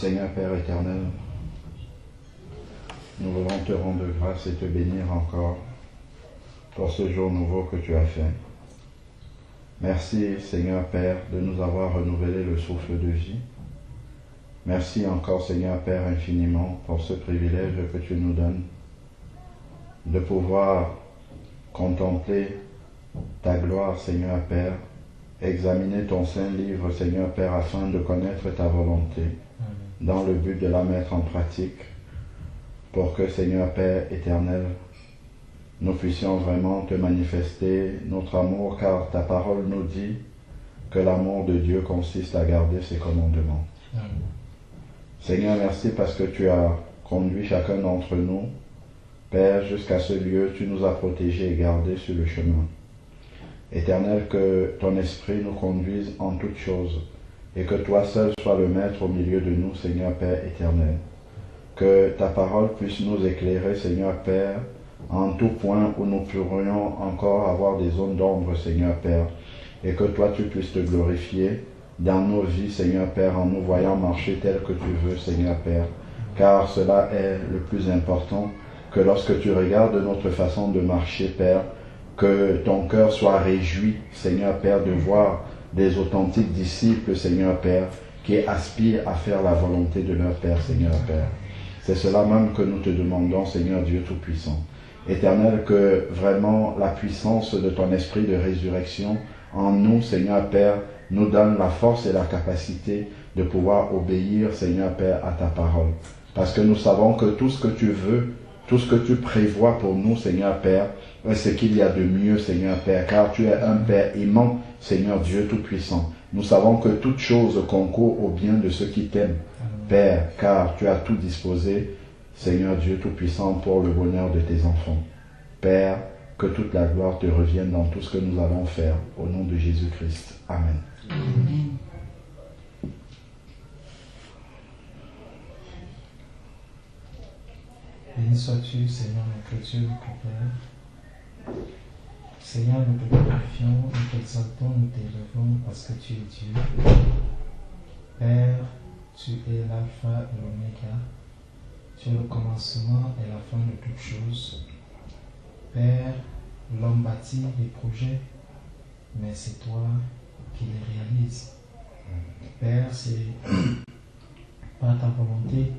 Seigneur Père éternel, nous voulons te rendre grâce et te bénir encore pour ce jour nouveau que tu as fait. Merci Seigneur Père de nous avoir renouvelé le souffle de vie. Merci encore Seigneur Père infiniment pour ce privilège que tu nous donnes de pouvoir contempler ta gloire Seigneur Père, examiner ton saint livre Seigneur Père afin de connaître ta volonté dans le but de la mettre en pratique pour que Seigneur Père éternel, nous puissions vraiment te manifester notre amour, car ta parole nous dit que l'amour de Dieu consiste à garder ses commandements. Amen. Seigneur, merci parce que tu as conduit chacun d'entre nous, Père, jusqu'à ce lieu, tu nous as protégés et gardés sur le chemin. Éternel, que ton esprit nous conduise en toutes choses et que toi seul sois le maître au milieu de nous, Seigneur Père éternel. Que ta parole puisse nous éclairer, Seigneur Père, en tout point où nous pourrions encore avoir des zones d'ombre, Seigneur Père, et que toi tu puisses te glorifier dans nos vies, Seigneur Père, en nous voyant marcher tel que tu veux, Seigneur Père, car cela est le plus important, que lorsque tu regardes notre façon de marcher, Père, que ton cœur soit réjoui, Seigneur Père, de voir des authentiques disciples, Seigneur Père, qui aspirent à faire la volonté de leur Père, Seigneur Père. C'est cela même que nous te demandons, Seigneur Dieu Tout-Puissant. Éternel, que vraiment la puissance de ton esprit de résurrection en nous, Seigneur Père, nous donne la force et la capacité de pouvoir obéir, Seigneur Père, à ta parole. Parce que nous savons que tout ce que tu veux, tout ce que tu prévois pour nous, Seigneur Père, c'est ce qu'il y a de mieux, Seigneur Père, car tu es un Père aimant, Seigneur Dieu Tout-Puissant. Nous savons que toute chose concourt au bien de ceux qui t'aiment, Père, car tu as tout disposé, Seigneur Dieu Tout-Puissant, pour le bonheur de tes enfants. Père, que toute la gloire te revienne dans tout ce que nous allons faire, au nom de Jésus-Christ. Amen. Amen. Béni sois-tu, Seigneur notre Dieu, notre Père. Seigneur, nous te glorifions, nous t'exaltons, nous t'élevons parce que tu es Dieu. Père, tu es l'alpha et l'oméga. Tu es le commencement et la fin de toutes choses. Père, l'homme bâtit des projets, mais c'est toi qui les réalises. Père, c'est par ta volonté,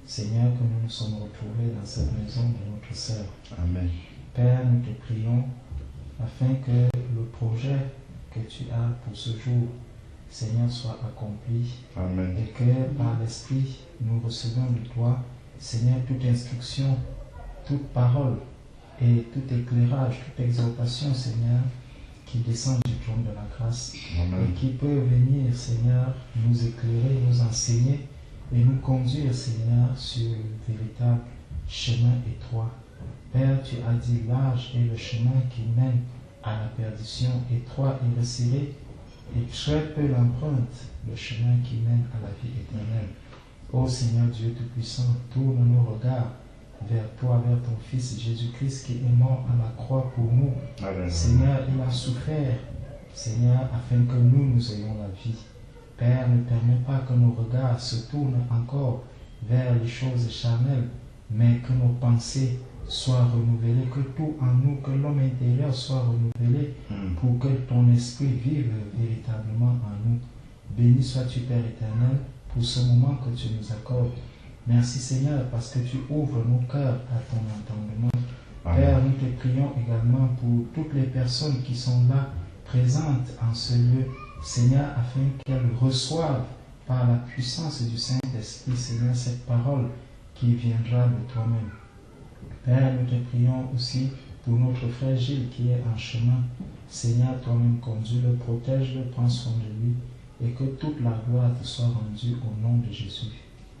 Seigneur, que nous nous sommes retrouvés dans cette maison de notre sœur. Amen. Père, nous te prions afin que le projet que tu as pour ce jour, Seigneur, soit accompli. Amen. Et que par l'Esprit, nous recevons de toi, Seigneur, toute instruction, toute parole et tout éclairage, toute exhortation, Seigneur, qui descend du trône de la grâce. Amen. Et qui peut venir, Seigneur, nous éclairer, nous enseigner et nous conduire, Seigneur, sur le véritable chemin étroit. Père, tu as dit large est le chemin qui mène à la perdition, étroit et resserré, et très peu l'empreinte, le chemin qui mène à la vie éternelle. Ô Seigneur Dieu Tout-Puissant, tourne nos regards vers toi, vers ton Fils Jésus-Christ qui est mort à la croix pour nous. Amen. Seigneur, il a souffert, Seigneur, afin que nous ayons la vie. Père, ne permets pas que nos regards se tournent encore vers les choses charnelles, mais que nos pensées soient renouvelées, que tout en nous, que l'homme intérieur soit renouvelé pour que ton esprit vive véritablement en nous. Béni sois-tu, Père éternel, pour ce moment que tu nous accordes. Merci Seigneur, parce que tu ouvres nos cœurs à ton entendement. Amen. Père, nous te prions également pour toutes les personnes qui sont là, présentes en ce lieu, Seigneur, afin qu'elles reçoivent par la puissance du Saint-Esprit, Seigneur, cette parole qui viendra de toi-même. Père, nous te prions aussi pour notre frère Gilles qui est en chemin. Seigneur, toi-même conduis-le, protège-le, prends soin de lui, et que toute la gloire te soit rendue au nom de Jésus.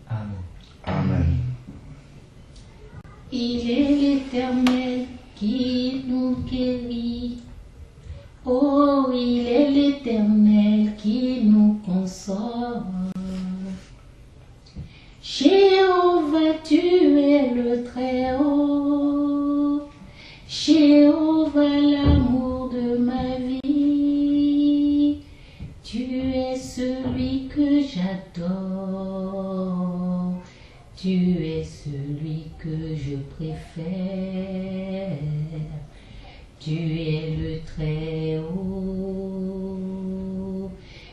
Amen. Amen. Il est l'Éternel qui nous guérit. Oh, il est l'Éternel qui nous console. Jéhovah, tu es le Très-Haut. Jéhovah, l'amour de ma vie. Tu es celui que j'adore. tu es le Très-Haut.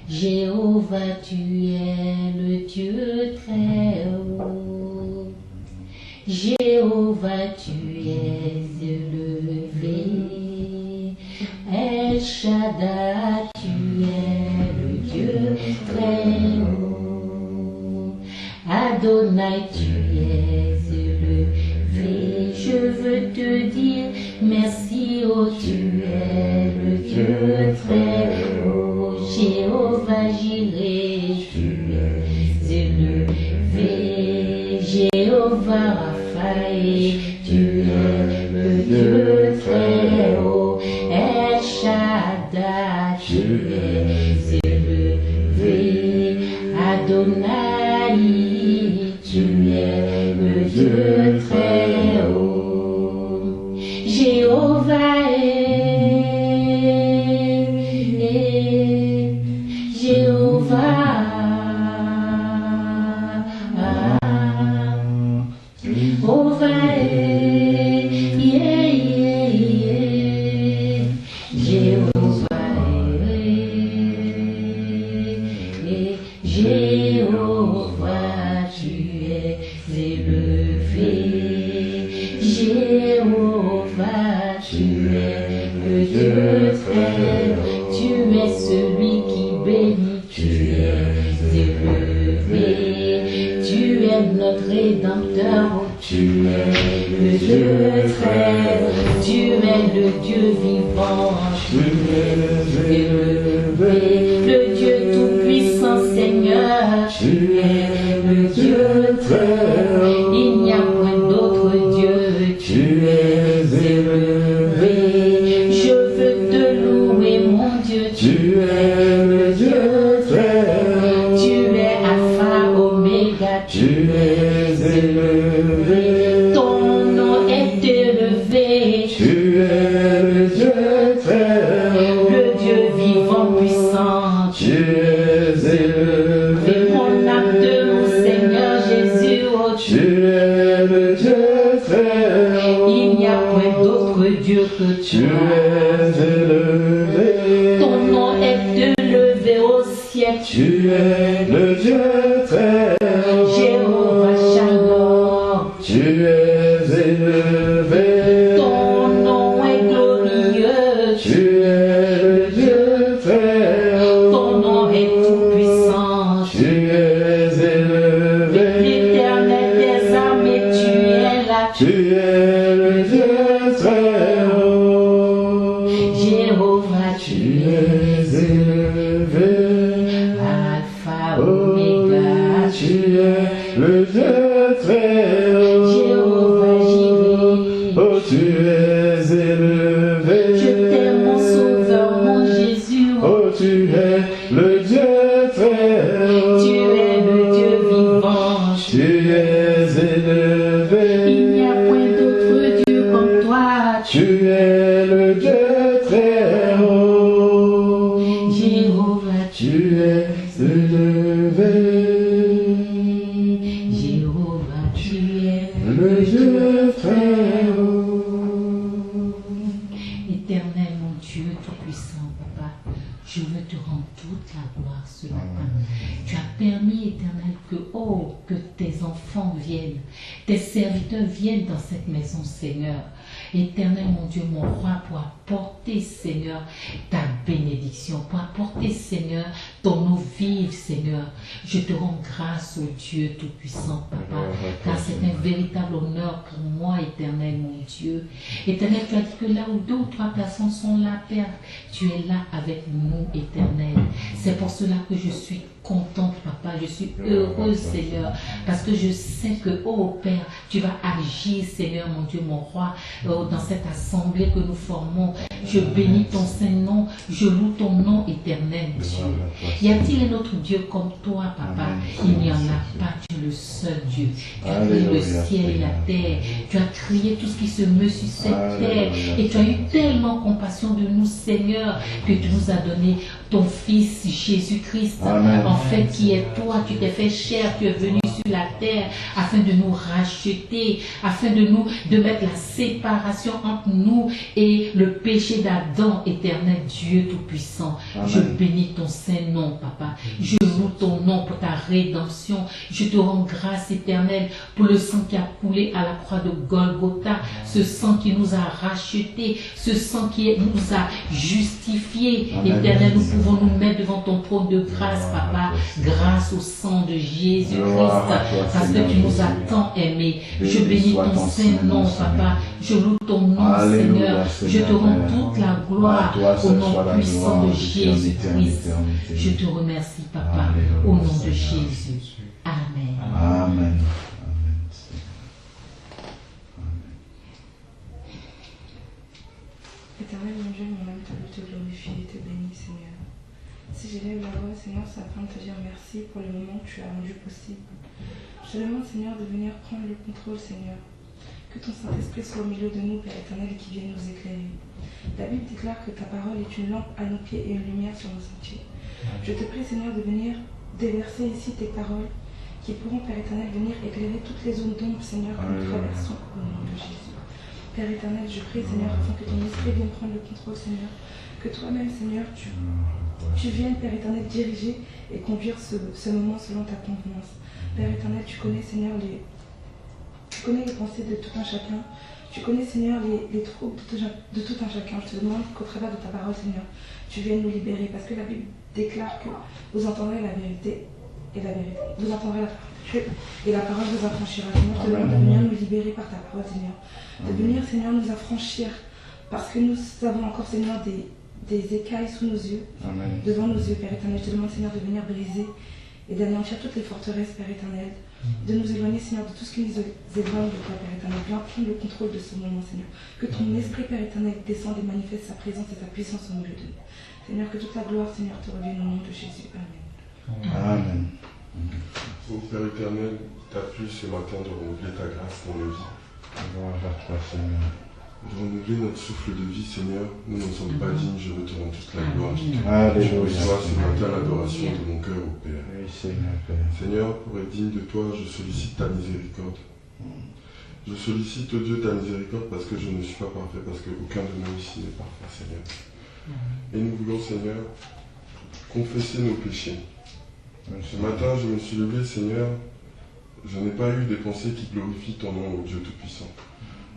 Jéhovah, tu es le Dieu Très-Haut. Jéhovah, tu es élevé. El Shaddai, tu es le Dieu Très-Haut. Adonai, tu es élevé. Je veux te dire merci, oh tu es le Dieu Très-Haut. Jéhovah Jireh, tu es élevé. Jéhovah Raphaël, tu es le Dieu Très-Haut. El Shaddai, tu es élevé. Adonai, tu es le Dieu Très-Haut. Jéhovah Jéhovah. Jéhovah, tu es élevé. Jéhovah, tu es le Dieu Très-Haut. Tu es celui qui bénit, tu es élevé. Tu es notre Rédempteur, tu es le Dieu Très-Haut. Tu es le Dieu vivant, tu es élevé. Le Dieu Tout-Puissant, Seigneur, tu es le Dieu Très-Haut. Il n'y a point d'autre Dieu, tu es élevé. Je veux te louer, mon Dieu, tu es le Dieu Très-Haut. Tu es Alpha, Oméga, tu es élevé. Ton nom est élevé, tu es le Dieu Très-Haut. Le Dieu vivant, puissant, tu es élevé. Mon âme de mon Seigneur Jésus, oh tu es le Dieu Très-Haut. Il n'y a point d'autre Dieu que tu es élevé. Ton nom est élevé au ciel, tu es le Dieu Très-Haut. Jéhovah Shalom, tu es élevé. Ton nom est glorieux, tu es le Dieu Très-Haut. Ton nom est tout-puissant, tu es élevé. L'Éternel des armées, tu es là, tu es le Dieu Très-Haut. Jéhovah, tu es élevé. Alpha, Oméga, tu es le Dieu Très-Haut. Jéhovah Jireh, oh tu es élevé. Je t'aime, mon Sauveur, mon Jésus, oh tu es le Dieu Très-Haut. Tu es le Dieu vivant, tu es élevé. Il n'y a point d'autre Dieu comme toi, tu es le Dieu Très-Haut. Jéhovah, tu es élevé. Jéhovah, tu es le Dieu Très-Haut. Éternel, mon Dieu Tout-Puissant, Papa, je veux te rendre toute la gloire ce matin. Tu as permis, Éternel, que tes enfants viennent, tes serviteurs viennent dans cette maison, Seigneur. Éternel, mon Dieu, mon roi, pour apporter, Seigneur, ta bénédiction, pour apporter, Seigneur, ton eau vive, Seigneur. Je te rends grâce au Dieu Tout-Puissant, Papa, car c'est un véritable honneur pour moi, Éternel, mon Dieu. Éternel, tu as dit que là où 2 ou 3 personnes sont là, Père, tu es là avec nous, Éternel. C'est pour cela que je suis contente, Papa, je suis heureuse, Seigneur, parce que je sais que, oh Père, tu vas agir, Seigneur, mon Dieu, mon roi, dans cette assemblée que nous formons. Je bénis ton Saint-Nom, je loue ton nom éternel, Dieu. Y a-t-il un autre Dieu comme toi, Papa? Il n'y en a pas, tu es le seul Dieu. Tu as créé le ciel et la terre, tu as créé tout ce qui se meut sur cette terre, et tu as eu tellement compassion de nous, Seigneur, que tu nous as donné ton Fils Jésus-Christ, en fait, qui est toi, tu t'es fait chair, tu es venu sur sur la terre afin de nous racheter, afin de mettre la séparation entre nous et le péché d'Adam, éternel Dieu Tout-Puissant. Je bénis ton Saint-Nom, Papa. Je loue ton nom pour ta rédemption. Je te rends grâce, éternelle, pour le sang qui a coulé à la croix de Golgotha, ce sang qui nous a rachetés, ce sang qui nous a justifiés. Éternel, nous pouvons nous mettre devant ton trône de grâce, Papa, grâce au sang de Jésus-Christ, parce que tu nous as tant aimés. Je bénis ton Saint-Nom, Papa. Je loue ton nom, Seigneur. Je te rends toute la gloire au nom puissant de Jésus-Christ. Je te remercie, Papa, au nom de Jésus. Amen. Amen. Éternel, mon Dieu, mon âme t'a te glorifier et te bénir, Seigneur. Si j'élève la voix, Seigneur, c'est afin de te dire merci pour le moment que tu as rendu possible. Je te demande, Seigneur, de venir prendre le contrôle, Seigneur. Que ton Saint-Esprit soit au milieu de nous, Père éternel, et qui vienne nous éclairer. La Bible déclare que ta parole est une lampe à nos pieds et une lumière sur nos sentiers. Je te prie, Seigneur, de venir déverser ici tes paroles qui pourront, Père éternel, venir éclairer toutes les zones d'ombre, Seigneur, que nous traversons au nom de Jésus. Père éternel, je prie, Seigneur, afin que ton esprit vienne prendre le contrôle, Seigneur. Que toi-même, Seigneur, tu viennes, Père éternel, diriger et conduire ce moment selon ta convenance. Père éternel, tu connais, Seigneur, les pensées de tout un chacun. Tu connais, Seigneur, les troubles de tout un chacun. Je te demande qu'au travers de ta parole, Seigneur, tu viennes nous libérer. Parce que la Bible déclare que vous entendrez la vérité et la vérité. Vous entendrez la parole et la parole vous affranchira. Seigneur, je te demande de venir nous libérer par ta parole, Seigneur. De venir, Seigneur, nous affranchir. Parce que nous avons encore, Seigneur, des écailles sous nos yeux, devant nos yeux, Père éternel. Je te demande, Seigneur, de venir briser et d'anéantir toutes les forteresses, Père éternel. De nous éloigner, Seigneur, de tout ce qui nous éloigne de toi, Père éternel. Viens prendre le contrôle de ce moment, Seigneur. Que ton esprit, Père éternel, descende et manifeste sa présence et sa puissance au milieu de nous. Seigneur, que toute la gloire, Seigneur, te revienne au nom de Jésus. Amen. Amen. Ô Père éternel, t'as plu ce matin de renouveler ta grâce dans nos vies. Gloire à toi, Seigneur. De renouveler notre souffle de vie, Seigneur. Nous ne sommes pas dignes, je veux te rendre toute la gloire. Je Alléluia. reçois ce matin l'adoration de mon cœur au Père. Oui, Seigneur, Père. Seigneur, pour être digne de toi, je sollicite ta miséricorde. Je sollicite, oh Dieu, ta miséricorde parce que je ne suis pas parfait, parce qu'aucun de nous ici n'est parfait, Seigneur. Et nous voulons, Seigneur, confesser nos péchés. Ce matin, je me suis levé, Seigneur, je n'ai pas eu des pensées qui glorifient ton nom, ô Dieu Tout-Puissant.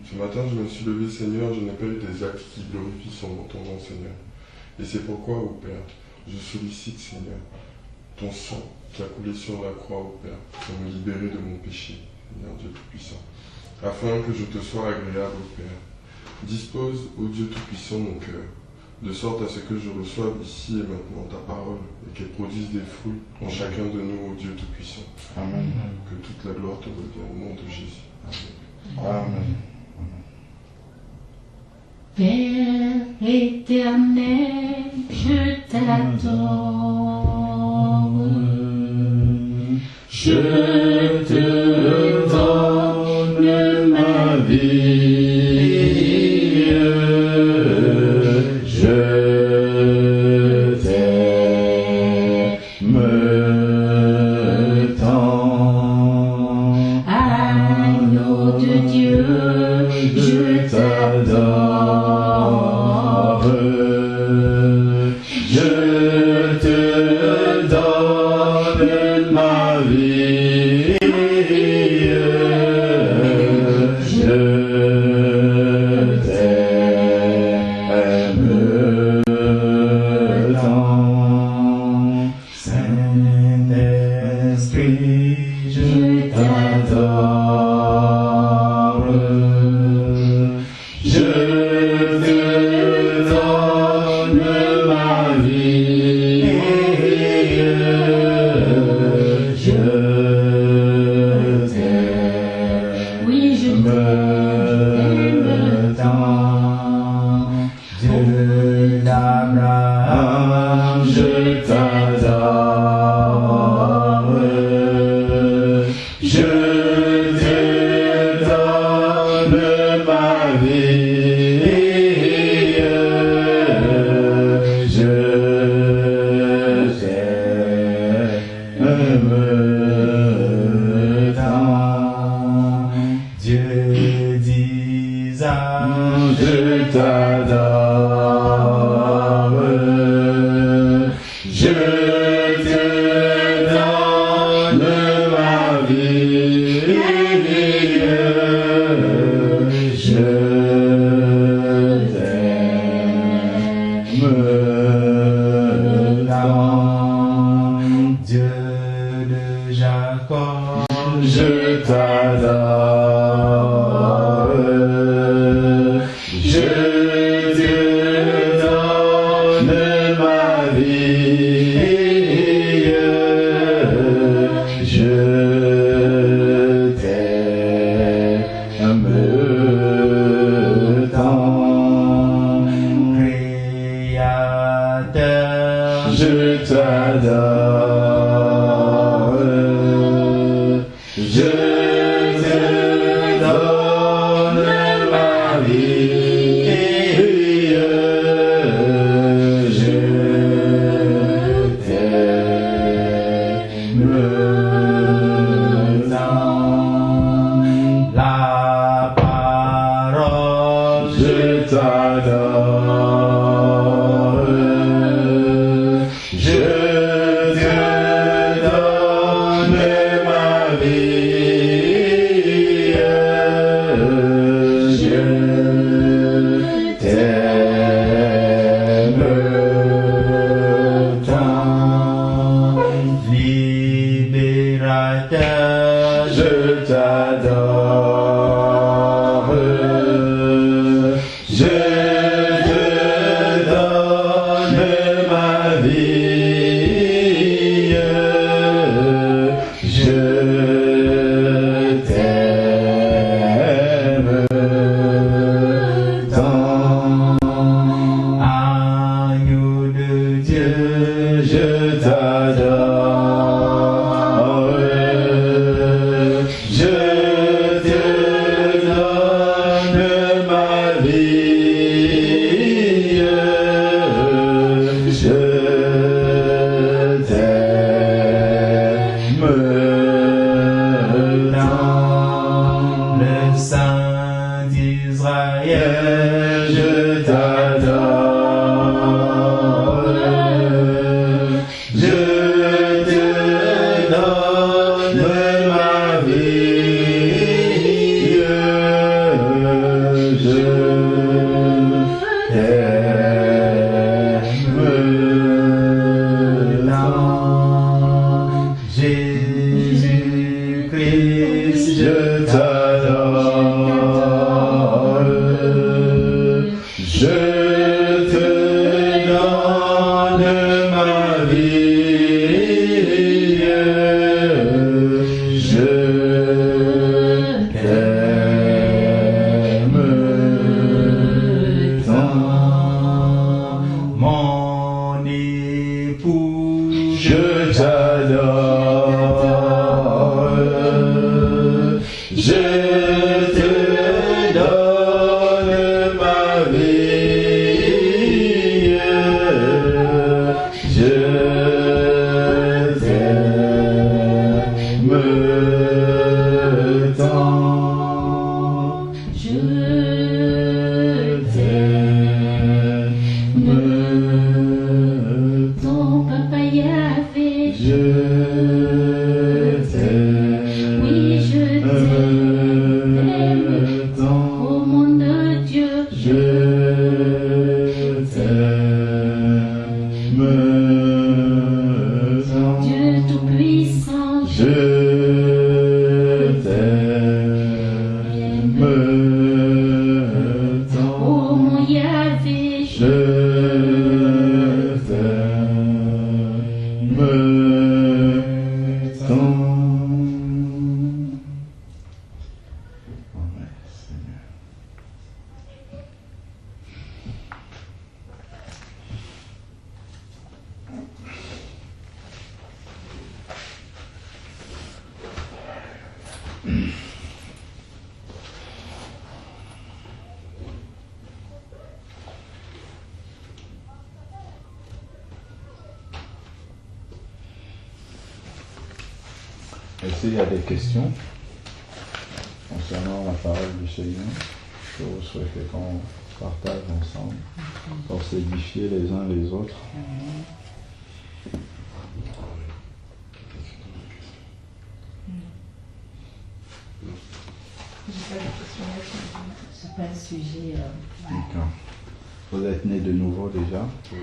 Ce matin, je me suis levé, Seigneur, je n'ai pas eu des actes qui glorifient ton nom, Seigneur. Et c'est pourquoi, ô Père, je sollicite, Seigneur, ton sang qui a coulé sur la croix, ô Père, pour me libérer de mon péché, Seigneur Dieu Tout-Puissant, afin que je te sois agréable, ô Père. Dispose, ô Dieu Tout-Puissant, mon cœur, de sorte à ce que je reçoive ici et maintenant ta parole et qu'elle produise des fruits en chacun de nous, ô Dieu Tout-Puissant. Amen. Que toute la gloire te revienne au nom de Jésus. Amen. Amen. Père éternel, je t'adore. Je te donne ma vie. Je t'aime tant. Agneau de Dieu, je t'adore. Je te donne ma vie. Je t'aime tant. Saint-Esprit, je t'adore. Je te donne ma vie. Je t'aime. Oui, je t'aime tant. De l'Abraham, je t'adore. Je te donne ma vie. je t'adore, je te donne ma vie, je t'aime tant, Dieu de Jacob, je t'adore, je te donne ma vie, je t'aime tant, Créateur, je t'adore, je te donne ma vie, je t'aime tant, la parole, je t'adore, je te donne ma vie, je t'aime tant, libérateur, je t'adore, je te donne ma vie, je t'aime tant, agneau de Dieu, je t'adore, je te donne ma vie, je t'aime tant, le Saint d'Israël, je t'adore, je te donne ma vie, je t'aime tant, Jésus-Christ, je t'adore, je te donne ma vie, je t'aime tant, mon époux, je t'adore, je te donne ma vie, je t'aime tant, Je t'aime ton papa Yahvé, je t'aime, oui je t'aime, tant, oh mon Dieu, je t'aime tant, Dieu tout-puissant, je t'aime tant, oh mon Yahvé, je t'aime tant. Amen, Seigneur. Et s'il y a des questions concernant la parole du Seigneur, que vous souhaitez qu'on partage ensemble pour s'édifier les uns les autres. C'est pas un sujet. D'accord. Vous êtes nés de nouveau déjà? Oui.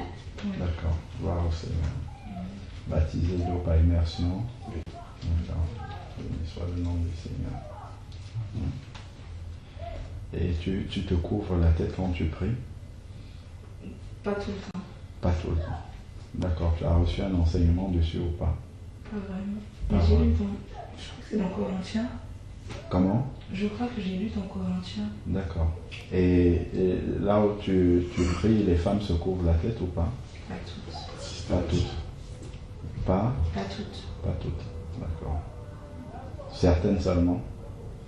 D'accord. Gloire au Seigneur. Baptisé d'eau par immersion. D'accord. Béni soit le nom du Seigneur. Et tu te couvres la tête quand tu pries? Pas tout le temps. Pas tout le temps. D'accord. Tu as reçu un enseignement dessus ou pas? Pas vraiment. Pas Mais j'ai vraiment. lu dans. Je crois que c'est dans Corinthiens. Comment? Je crois que j'ai lu dans Corinthiens. D'accord. Et là où tu pries, les femmes se couvrent la tête ou pas? Pas toutes. Pas toutes. Pas? Pas toutes. Pas toutes. D'accord. Certaines seulement.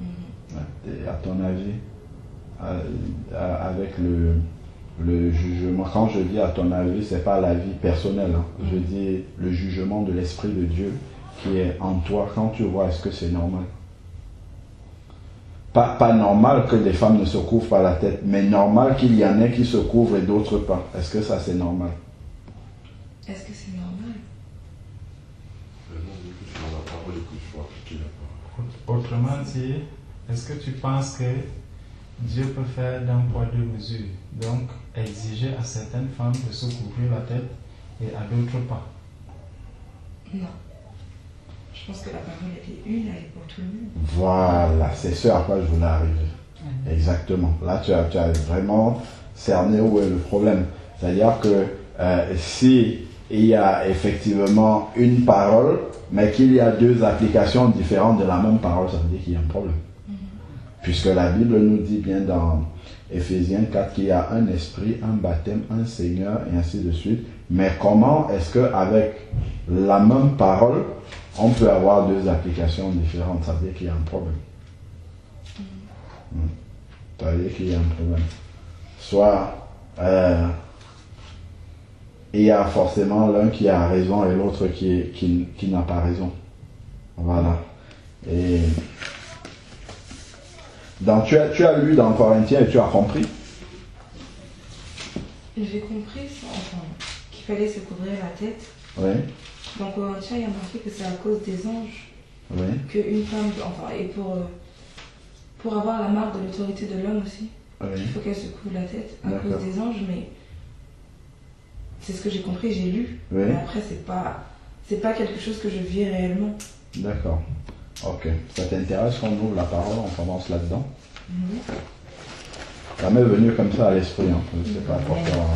Mhm. Ouais. Et à ton avis, avec le jugement, quand je dis à ton avis, c'est pas l'avis personnel, hein. Je dis le jugement de l'Esprit de Dieu qui est en toi, quand tu vois, est-ce que c'est normal? Pas normal que les femmes ne se couvrent pas la tête, mais normal qu'il y en ait qui se couvrent et d'autres pas. Est-ce que ça c'est normal? Est-ce que c'est normal? Vraiment, vu que je suis dans la parole et que je vois appliquer la parole. Autrement dit, est-ce que tu penses que Dieu peut faire d'un poids deux mesures? Donc, exiger à certaines femmes de se couvrir la tête et à d'autres pas? Non. Je pense que la parole elle est une, elle est pour tout le monde. Voilà, c'est ce à quoi je voulais arriver. Exactement. Là, tu as vraiment cerné où est le problème. C'est-à-dire que si il y a effectivement une parole, mais qu'il y a deux applications différentes de la même parole, ça veut dire qu'il y a un problème. Puisque la Bible nous dit bien dans Éphésiens 4 qu'il y a un esprit, un baptême, un Seigneur, et ainsi de suite. Mais comment est-ce qu'avec la même parole, on peut avoir deux applications différentes? Ça veut dire qu'il y a un problème. Ça veut dire qu'il y a un problème. Soit il y a forcément l'un qui a raison et l'autre qui n'a pas raison. Voilà. Et donc tu as lu dans Corinthiens et tu as compris? J'ai compris enfin, qu'il fallait se couvrir la tête. Oui. Dans Corinthiens, il y a marqué que c'est à cause des anges Oui. qu'une femme, enfin, et pour avoir la marque de l'autorité de l'homme aussi, Oui. il faut qu'elle se couvre la tête à D'accord. cause des anges, mais c'est ce que j'ai compris, j'ai lu. Oui. Mais après, c'est pas quelque chose que je vis réellement. D'accord. Ok. Ça t'intéresse qu'on ouvre la parole, on commence là-dedans? Ça m'est venu comme ça à l'esprit, hein. Je ne sais pas pourquoi.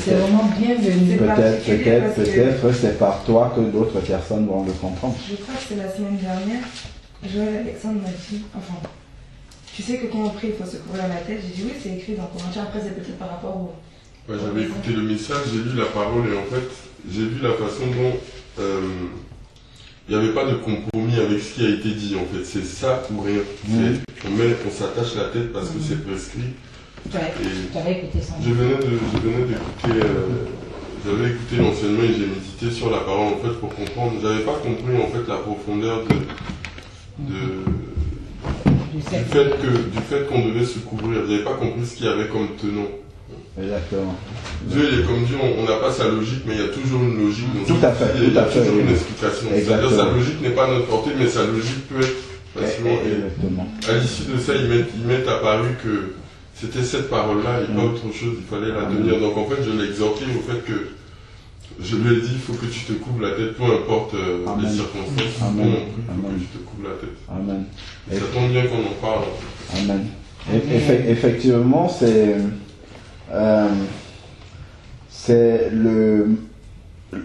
C'est vraiment bienvenu. Peut-être c'est par toi que d'autres personnes vont le comprendre. Je crois que c'est la semaine dernière, Joël Alexandre m'a dit, enfin, tu sais que quand on prie, il faut se couvrir la tête. J'ai dit oui, c'est écrit dans Corinthiens, après c'est peut-être par rapport au... Ouais, j'avais écouté le message, j'ai lu la parole et en fait, j'ai vu la façon dont il n'y avait pas de compromis avec ce qui a été dit en fait. C'est ça ou rien. On s'attache la tête parce que c'est prescrit. Tu avais écouté ça? Je venais d'écouter, j'avais écouté l'enseignement et j'ai médité sur la parole en fait pour comprendre. J'avais pas compris en fait la profondeur du fait qu'on devait se couvrir. J'avais pas compris ce qu'il y avait comme tenant. Exactement. Dieu, il est comme Dieu, on n'a pas sa logique, mais il y a toujours une logique. Donc, Tout à fait, il y a toujours une oui. explication. Exactement. C'est-à-dire sa logique n'est pas à notre portée, mais sa logique peut être facilement. Exactement. À l'issue de ça, ils mettent apparu que c'était cette parole-là et pas autre chose, il fallait la tenir. Donc en fait, je l'ai exhorté au fait que je lui ai dit, il faut que tu te couvres la tête, peu importe les circonstances. Amen. Il faut que tu te couvres la tête. Amen. Et ça tombe bien qu'on en parle. Amen. Effectivement, c'est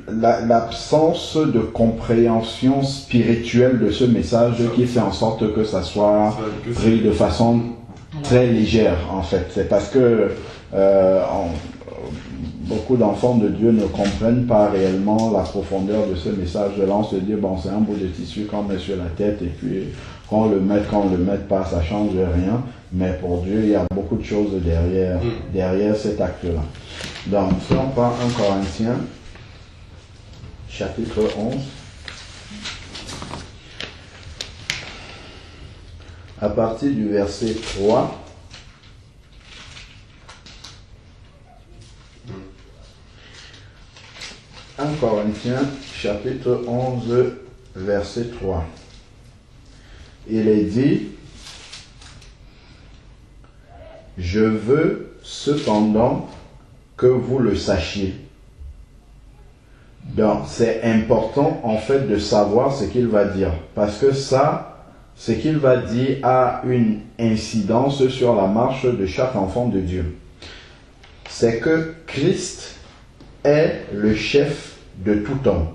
l'absence de compréhension spirituelle de ce message qui fait en sorte que ça soit pris de façon très légère en fait. C'est parce que beaucoup d'enfants de Dieu ne comprennent pas réellement la profondeur de ce message. Là on se dit bon c'est un bout de tissu qu'on met sur la tête et puis qu'on le mette pas, ça change rien. Mais pour Dieu il y a beaucoup de choses derrière cet acte-là. Donc si on prend 1 Corinthiens chapitre 11 à partir du verset 3, 1 Corinthiens chapitre 11 verset 3. Il est dit: je veux cependant que vous le sachiez. Donc c'est important en fait de savoir ce qu'il va dire, parce que ça, ce qu'il va dire a une incidence sur la marche de chaque enfant de Dieu. C'est que Christ est le chef de tout homme.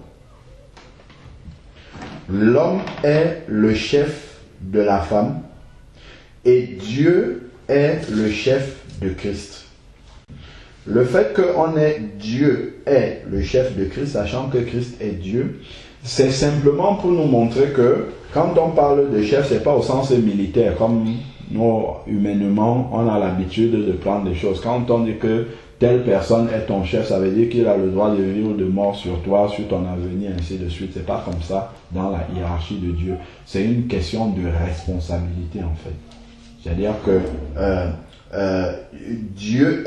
L'homme est le chef de la femme et Dieu est le chef de Christ. Le fait qu'on ait Dieu est le chef de Christ, sachant que Christ est Dieu, c'est simplement pour nous montrer que quand on parle de chef, c'est pas au sens militaire, comme nous, humainement, on a l'habitude de prendre des choses. Quand on dit que telle personne est ton chef, ça veut dire qu'il a le droit de vivre ou de mort sur toi, sur ton avenir, ainsi de suite. C'est pas comme ça dans la hiérarchie de Dieu. C'est une question de responsabilité, en fait. C'est-à-dire que Dieu,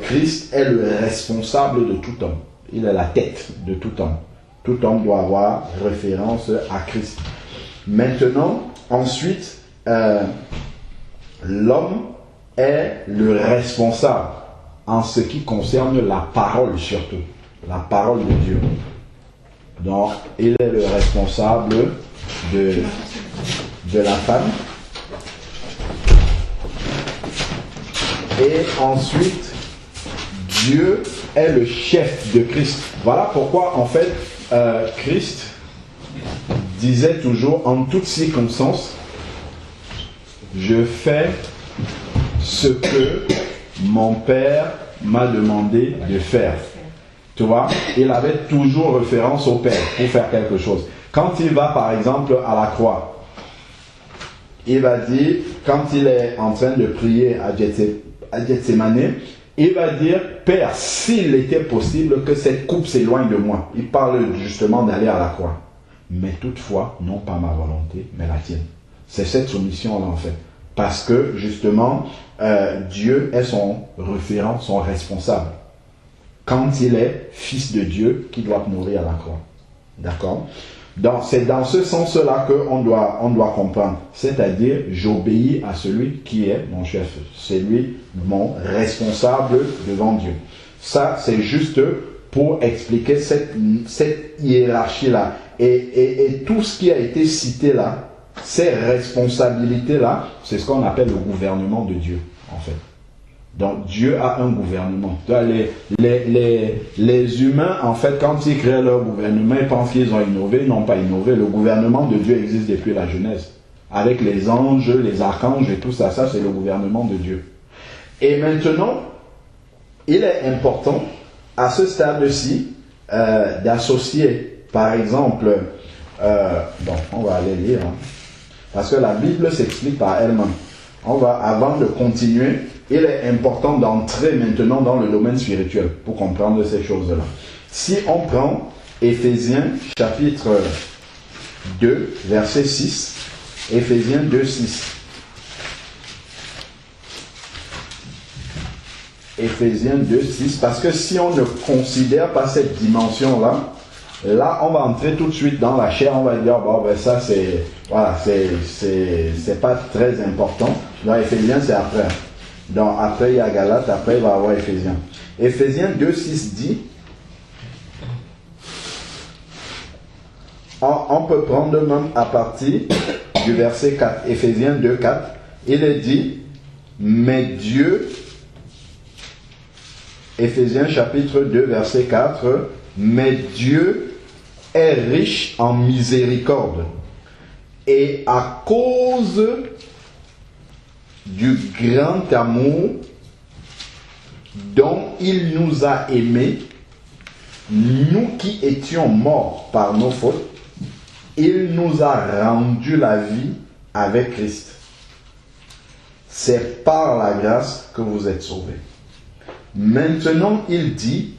Christ est le responsable de tout homme. Il est la tête de tout homme. Tout homme doit avoir référence à Christ. Maintenant, ensuite, l'homme est le responsable en ce qui concerne la parole surtout. La parole de Dieu. Donc, il est le responsable de la femme. Et ensuite, Dieu est le chef de Christ. Voilà pourquoi, en fait, Christ disait toujours, en toutes circonstances, je fais ce que mon Père m'a demandé de faire. Tu vois, il avait toujours référence au Père pour faire quelque chose. Quand il va, par exemple, à la croix, il va dire, quand il est en train de prier à Gethsémane, il va dire: Père, s'il était possible que cette coupe s'éloigne de moi. Il parle justement d'aller à la croix. Mais toutefois, non pas ma volonté, mais la tienne. C'est cette soumission-là en fait. Parce que justement, Dieu est son référent, son responsable. Quand il est fils de Dieu, qui doit mourir à la croix. D'accord? Donc c'est dans ce sens-là qu'on doit comprendre. C'est-à-dire, j'obéis à celui qui est mon chef. C'est lui mon responsable devant Dieu. Ça, c'est juste pour expliquer cette hiérarchie-là. Et tout ce qui a été cité là, ces responsabilités-là, c'est ce qu'on appelle le gouvernement de Dieu, en fait. Donc Dieu a un gouvernement. Les humains, en fait, quand ils créent leur gouvernement, ils pensent qu'ils ont innové. Ils n'ont pas innové. Le gouvernement de Dieu existe depuis la Genèse. Avec les anges, les archanges et tout ça, ça c'est le gouvernement de Dieu. Et maintenant, il est important, à ce stade-ci, d'associer, par exemple, on va aller lire, hein, parce que la Bible s'explique par elle-même. Avant de continuer, il est important d'entrer maintenant dans le domaine spirituel pour comprendre ces choses-là. Si on prend Éphésiens chapitre 2, verset 6, Éphésiens 2, 6. Éphésiens 2, 6, parce que si on ne considère pas cette dimension-là, là, on va entrer tout de suite dans la chair, on va dire, bon, ben ça, c'est pas très important. Dans Éphésiens, c'est après. Donc, après, il y a Galates, après, il va y avoir Éphésiens. Éphésiens 2, 6 dit, on peut prendre même à partir du verset 4, Éphésiens 2, 4, il est dit, mais Dieu, Éphésiens chapitre 2, verset 4, mais Dieu est riche en miséricorde et à cause du grand amour dont il nous a aimés, nous qui étions morts par nos fautes, il nous a rendu la vie avec Christ. C'est par la grâce que vous êtes sauvés. Maintenant, il dit,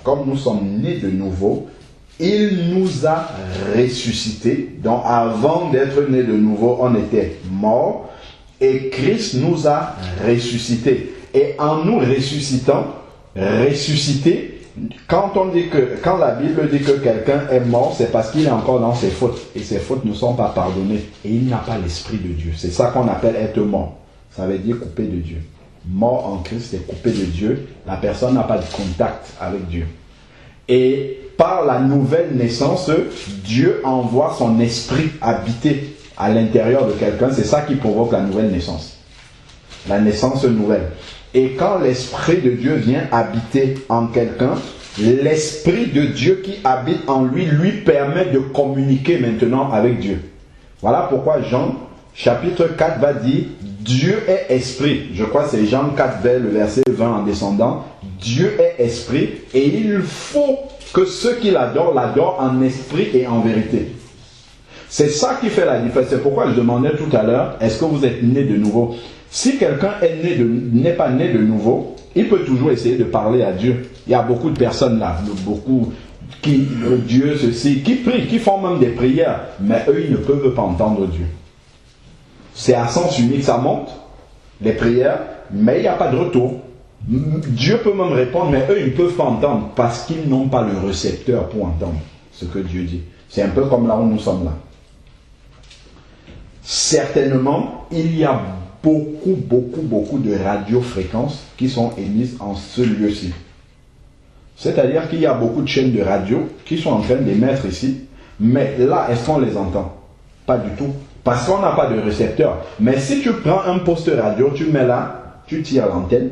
comme nous sommes nés de nouveau, il nous a ressuscités. Donc avant d'être nés de nouveau, on était morts. Et Christ nous a ressuscités. Et en nous ressuscitant, ressuscités, quand la Bible dit que quelqu'un est mort, c'est parce qu'il est encore dans ses fautes. Et ses fautes ne sont pas pardonnées. Et il n'a pas l'Esprit de Dieu. C'est ça qu'on appelle être mort. Ça veut dire coupé de Dieu. Mort en Christ, c'est coupé de Dieu. La personne n'a pas de contact avec Dieu. Et par la nouvelle naissance, Dieu envoie son esprit habiter à l'intérieur de quelqu'un. C'est ça qui provoque la nouvelle naissance. La naissance nouvelle. Et quand l'esprit de Dieu vient habiter en quelqu'un, l'esprit de Dieu qui habite en lui, lui permet de communiquer maintenant avec Dieu. Voilà pourquoi Jean, chapitre 4 va dire, Dieu est esprit. Je crois que c'est Jean 4 vers le verset 20 en descendant. Dieu est esprit et il faut que ceux qui l'adorent en esprit et en vérité. C'est ça qui fait la différence. C'est pourquoi je demandais tout à l'heure, est-ce que vous êtes né de nouveau? Si quelqu'un n'est pas né de nouveau, il peut toujours essayer de parler à Dieu. Il y a beaucoup de personnes là, beaucoup qui, Dieu, ceci, qui prient, qui font même des prières, mais eux, ils ne peuvent pas entendre Dieu. C'est à sens unique, ça monte, les prières, mais il n'y a pas de retour. Dieu peut même répondre, mais eux, ils ne peuvent pas entendre parce qu'ils n'ont pas le récepteur pour entendre ce que Dieu dit. C'est un peu comme là où nous sommes là. Certainement, il y a beaucoup de radiofréquences qui sont émises en ce lieu-ci. C'est-à-dire qu'il y a beaucoup de chaînes de radio qui sont en train d'émettre ici, mais là, est-ce qu'on les entend? Pas du tout. Parce qu'on n'a pas de récepteur. Mais si tu prends un poste radio, tu mets là, tu tires l'antenne,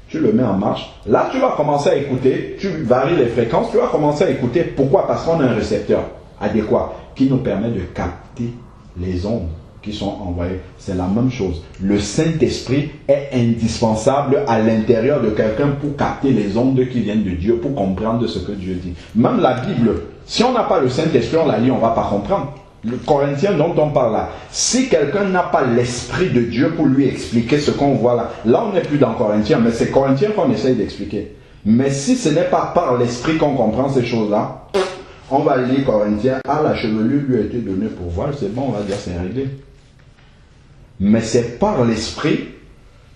tu le mets en marche, là tu vas commencer à écouter, tu varies les fréquences, tu vas commencer à écouter. Pourquoi? Parce qu'on a un récepteur adéquat qui nous permet de capter les ondes qui sont envoyées. C'est la même chose. Le Saint-Esprit est indispensable à l'intérieur de quelqu'un pour capter les ondes qui viennent de Dieu, pour comprendre ce que Dieu dit. Même la Bible, si on n'a pas le Saint-Esprit, on la lit, on ne va pas comprendre. Le Corinthien dont on parle là, si quelqu'un n'a pas l'Esprit de Dieu pour lui expliquer ce qu'on voit là, là on n'est plus dans Corinthien, mais c'est Corinthien qu'on essaye d'expliquer. Mais si ce n'est pas par l'Esprit qu'on comprend ces choses-là, on va lire Corinthien, ah la chevelure lui a été donnée pour voir, c'est bon, on va dire c'est réglé. Mais c'est par l'Esprit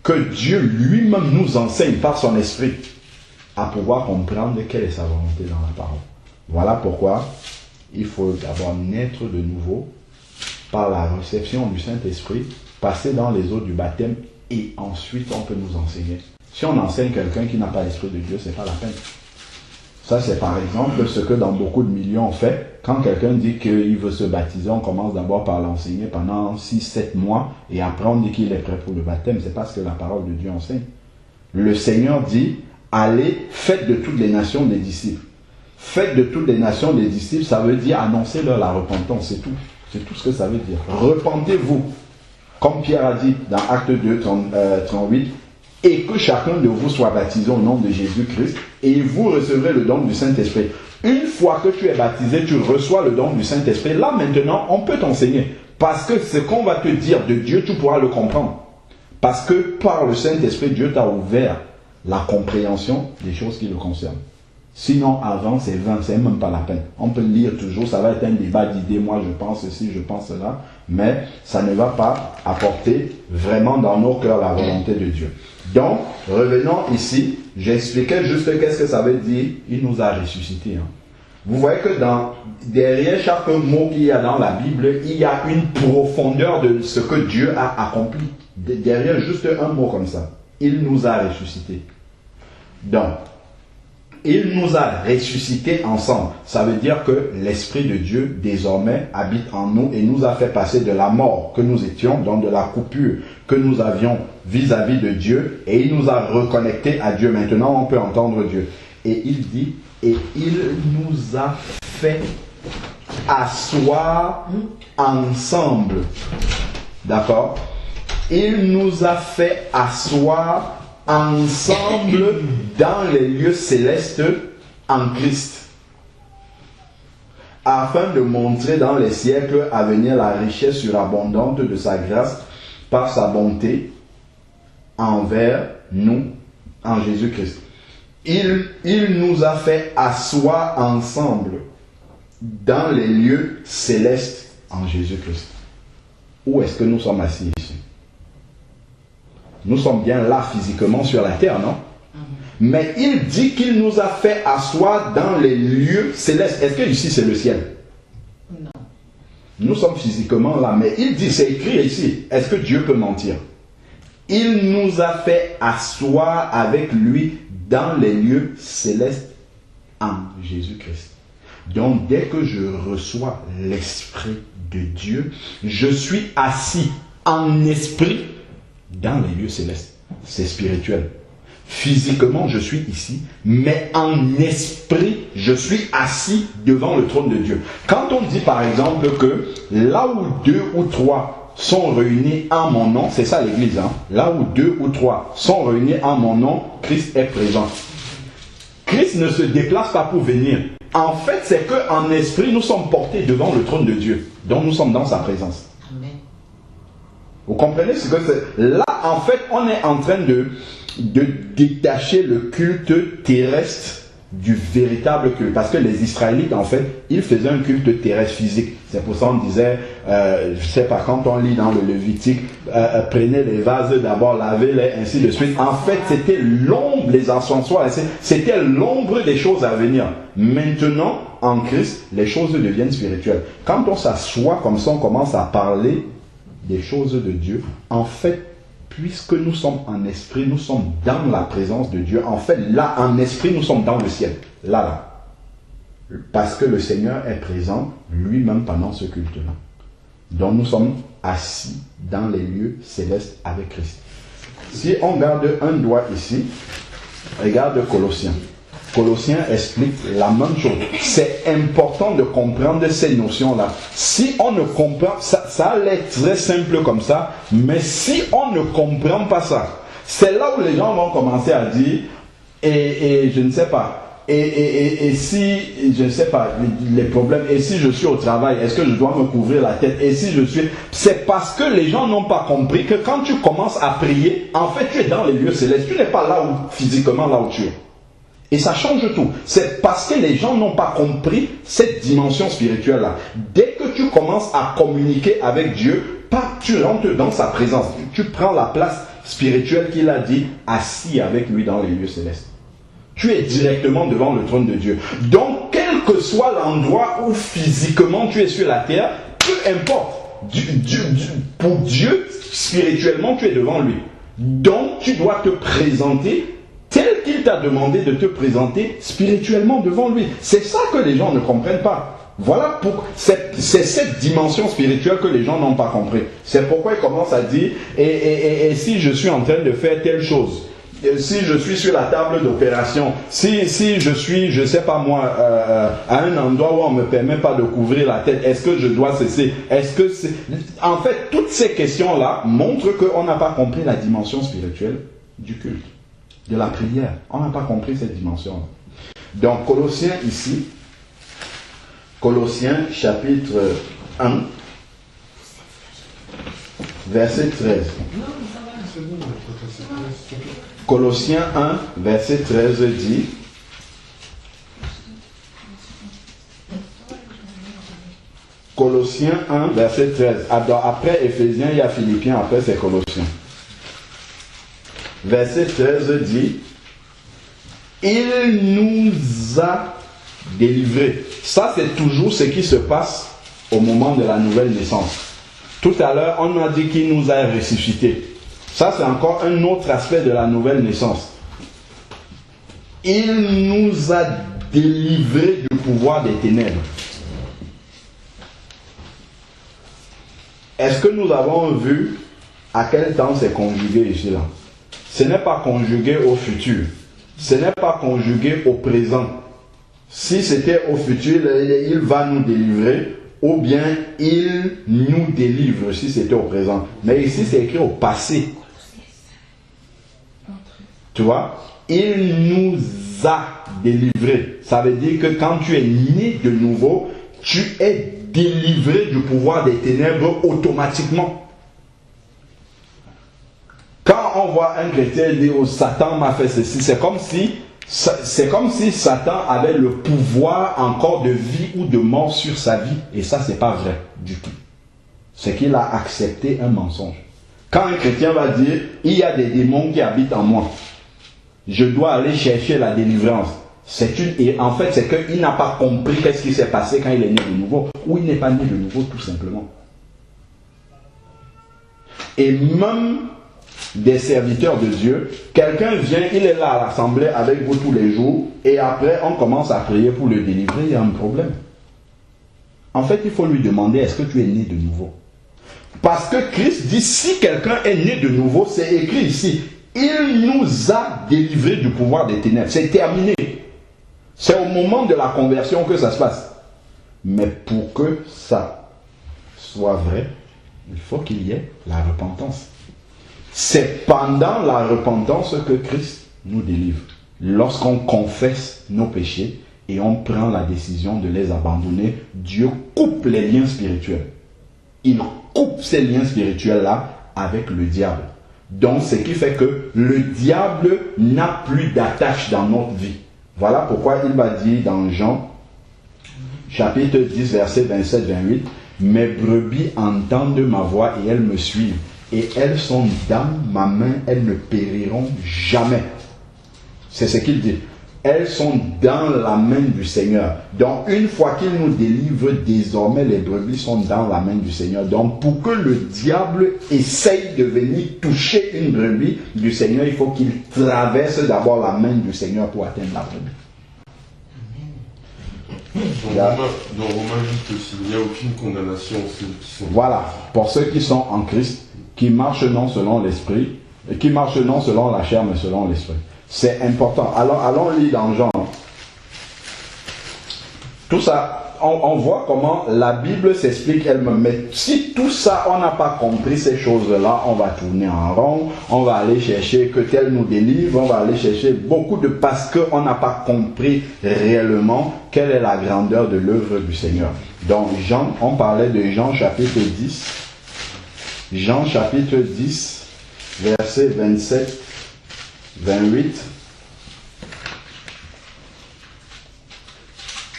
que Dieu lui-même nous enseigne par son Esprit à pouvoir comprendre quelle est sa volonté dans la parole. Voilà pourquoi il faut d'abord naître de nouveau par la réception du Saint-Esprit, passer dans les eaux du baptême et ensuite on peut nous enseigner. Si on enseigne quelqu'un qui n'a pas l'Esprit de Dieu, c'est pas la peine. Ça c'est par exemple ce que dans beaucoup de milieux on fait. Quand quelqu'un dit qu'il veut se baptiser, on commence d'abord par l'enseigner pendant 6-7 mois et après on dit qu'il est prêt pour le baptême. C'est parce que la parole de Dieu enseigne. Le Seigneur dit, allez, faites de toutes les nations des disciples. Faites de toutes les nations des disciples, ça veut dire annoncer-leur la repentance, c'est tout. C'est tout ce que ça veut dire. Repentez-vous, comme Pierre a dit dans Acte 2, 38, et que chacun de vous soit baptisé au nom de Jésus-Christ, et vous recevrez le don du Saint-Esprit. Une fois que tu es baptisé, tu reçois le don du Saint-Esprit. Là maintenant, on peut t'enseigner. Parce que ce qu'on va te dire de Dieu, tu pourras le comprendre. Parce que par le Saint-Esprit, Dieu t'a ouvert la compréhension des choses qui le concernent. Sinon, avant, c'est vain, c'est même pas la peine. On peut lire toujours, ça va être un débat d'idées, moi je pense ceci, je pense cela, mais ça ne va pas apporter vraiment dans nos cœurs la volonté de Dieu. Donc, revenons ici, j'expliquais juste qu'est-ce que ça veut dire, il nous a ressuscités. Vous voyez que derrière chaque mot qu'il y a dans la Bible, il y a une profondeur de ce que Dieu a accompli. Derrière juste un mot comme ça, il nous a ressuscités. Donc, il nous a ressuscités ensemble. Ça veut dire que l'Esprit de Dieu, désormais, habite en nous et nous a fait passer de la mort que nous étions, donc de la coupure que nous avions vis-à-vis de Dieu, et il nous a reconnectés à Dieu. Maintenant, on peut entendre Dieu. Et il dit, et il nous a fait asseoir ensemble. D'accord? Il nous a fait asseoir ensemble dans les lieux célestes en Christ, afin de montrer dans les siècles à venir la richesse surabondante de sa grâce par sa bonté envers nous en Jésus-Christ. Il nous a fait asseoir ensemble dans les lieux célestes en Jésus-Christ. Où est-ce que nous sommes assis ici? Nous sommes bien là physiquement sur la terre, non? Mais il dit qu'il nous a fait asseoir dans les lieux célestes. Est-ce que ici c'est le ciel? Non. Nous sommes physiquement là, mais il dit, c'est écrit ici. Est-ce que Dieu peut mentir? Il nous a fait asseoir avec lui dans les lieux célestes en Jésus-Christ. Donc, dès que je reçois l'Esprit de Dieu, je suis assis en esprit dans les lieux célestes. C'est spirituel. Physiquement, je suis ici, mais en esprit, je suis assis devant le trône de Dieu. Quand on dit par exemple que là où 2 ou 3 sont réunis en mon nom, c'est ça l'église, hein? Là où 2 ou 3 sont réunis en mon nom, Christ est présent. Christ ne se déplace pas pour venir. En fait, c'est qu'en esprit, nous sommes portés devant le trône de Dieu. Donc nous sommes dans sa présence. Amen. Vous comprenez ce que c'est? Là, en fait, on est en train de détacher le culte terrestre du véritable culte. Parce que les Israélites, en fait, ils faisaient un culte terrestre physique. C'est pour ça qu'on disait, je sais pas, quand on lit dans le Lévitique, prenez les vases d'abord, lavez-les, ainsi de suite. En fait, c'était l'ombre, les encensoirs, c'était l'ombre des choses à venir. Maintenant, en Christ, les choses deviennent spirituelles. Quand on s'assoit comme ça, on commence à parler des choses de Dieu. En fait, puisque nous sommes en esprit, nous sommes dans la présence de Dieu. En fait, là, en esprit, nous sommes dans le ciel. Là. Parce que le Seigneur est présent lui-même pendant ce culte-là. Donc, nous sommes assis dans les lieux célestes avec Christ. Si on garde un doigt ici, regarde Colossiens. Colossiens explique la même chose. C'est important de comprendre ces notions-là. Si on ne comprend, ça a l'air très simple comme ça, mais si on ne comprend pas ça, c'est là où les gens vont commencer à dire, et je ne sais pas, et si, je ne sais pas, les problèmes, et si je suis au travail, est-ce que je dois me couvrir la tête, et si je suis... C'est parce que les gens n'ont pas compris que quand tu commences à prier, en fait tu es dans les lieux célestes, tu n'es pas là où, physiquement là où tu es. Et ça change tout. C'est parce que les gens n'ont pas compris cette dimension spirituelle-là. Dès que tu commences à communiquer avec Dieu, tu rentres dans sa présence. Tu prends la place spirituelle qu'il a dit, assis avec lui dans les lieux célestes. Tu es directement devant le trône de Dieu. Donc, quel que soit l'endroit où physiquement tu es sur la terre, peu importe. Pour Dieu, spirituellement, tu es devant lui. Donc, tu dois te présenter tel qu'il t'a demandé de te présenter spirituellement devant lui. C'est ça que les gens ne comprennent pas. Voilà, c'est cette dimension spirituelle que les gens n'ont pas compris. C'est pourquoi ils commencent à dire, et si je suis en train de faire telle chose, si je suis sur la table d'opération, si je suis, je sais pas moi, à un endroit où on ne me permet pas de couvrir la tête, est-ce que je dois cesser? Est-ce que c'est... En fait, toutes ces questions-là montrent qu'on n'a pas compris la dimension spirituelle du culte, de la prière. On n'a pas compris cette dimension-là. Donc, Colossiens ici, Colossiens chapitre 1, verset 13. Colossiens 1, verset 13 dit, Colossiens 1, verset 13. Après Éphésiens, il y a Philippiens, après c'est Colossiens. Verset 13 dit, il nous a délivrés. Ça, c'est toujours ce qui se passe au moment de la nouvelle naissance. Tout à l'heure, on a dit qu'il nous a ressuscités. Ça, c'est encore un autre aspect de la nouvelle naissance. Il nous a délivrés du pouvoir des ténèbres. Est-ce que nous avons vu à quel temps c'est conjugué ici là? Ce n'est pas conjugué au futur. Ce n'est pas conjugué au présent. Si c'était au futur, il va nous délivrer, ou bien il nous délivre si c'était au présent. Mais ici, c'est écrit au passé. Tu vois? Il nous a délivrés. Ça veut dire que quand tu es né de nouveau, tu es délivré du pouvoir des ténèbres automatiquement. Quand on voit un chrétien dire oh, Satan m'a fait ceci, c'est comme si Satan avait le pouvoir encore de vie ou de mort sur sa vie. Et ça, c'est pas vrai du tout. C'est qu'il a accepté un mensonge. Quand un chrétien va dire il y a des démons qui habitent en moi, Je dois aller chercher la délivrance. Et en fait, c'est qu'il n'a pas compris qu'est-ce qui s'est passé quand il est né de nouveau, ou il n'est pas né de nouveau tout simplement. Et même des serviteurs de Dieu, quelqu'un vient, il est là à l'assemblée avec vous tous les jours, et après on commence à prier pour le délivrer, il y a un problème. En fait, il faut lui demander, est-ce que tu es né de nouveau? Parce que Christ dit, si quelqu'un est né de nouveau, c'est écrit ici, il nous a délivrés du pouvoir des ténèbres. C'est terminé. C'est au moment de la conversion que ça se passe. Mais pour que ça soit vrai, il faut qu'il y ait la repentance. C'est pendant la repentance que Christ nous délivre. Lorsqu'on confesse nos péchés et on prend la décision de les abandonner, Dieu coupe les liens spirituels. Il coupe ces liens spirituels-là avec le diable. Donc, ce qui fait que le diable n'a plus d'attache dans notre vie. Voilà pourquoi il va dire dans Jean, chapitre 10, verset 27-28, « Mes brebis entendent ma voix et elles me suivent. Et elles sont dans ma main, elles ne périront jamais. » C'est ce qu'il dit. Elles sont dans la main du Seigneur. Donc, une fois qu'il nous délivre, désormais, les brebis sont dans la main du Seigneur. Donc, pour que le diable essaye de venir toucher une brebis du Seigneur, il faut qu'il traverse d'abord la main du Seigneur pour atteindre la brebis. Dans Romains 8 aussi, il n'y a aucune condamnation ceux qui sont... Voilà, pour ceux qui sont en Christ, qui marchent non selon l'esprit, et qui marchent non selon la chair, mais selon l'esprit. C'est important. Alors, allons lire dans Jean. Tout ça, on voit comment la Bible s'explique elle-même. Mais si tout ça, on n'a pas compris ces choses-là, on va tourner en rond, on va aller chercher que tel nous délivre, on va aller chercher beaucoup de... Parce qu'on n'a pas compris réellement quelle est la grandeur de l'œuvre du Seigneur. Donc, Jean, on parlait de Jean chapitre 10. Jean chapitre 10, verset 27. 28,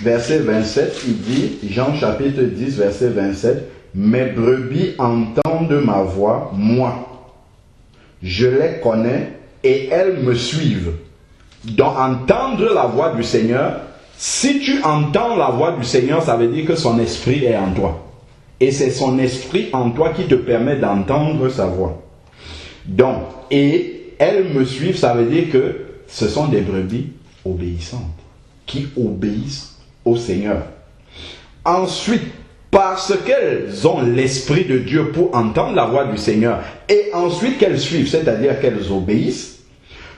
verset 27, il dit, Jean chapitre 10, verset 27, « Mes brebis entendent ma voix, moi. Je les connais et elles me suivent. » Donc, entendre la voix du Seigneur, si tu entends la voix du Seigneur, ça veut dire que son esprit est en toi. Et c'est son esprit en toi qui te permet d'entendre sa voix. Donc, et elles me suivent, ça veut dire que ce sont des brebis obéissantes, qui obéissent au Seigneur. Ensuite, parce qu'elles ont l'Esprit de Dieu pour entendre la voix du Seigneur, et ensuite qu'elles suivent, c'est-à-dire qu'elles obéissent,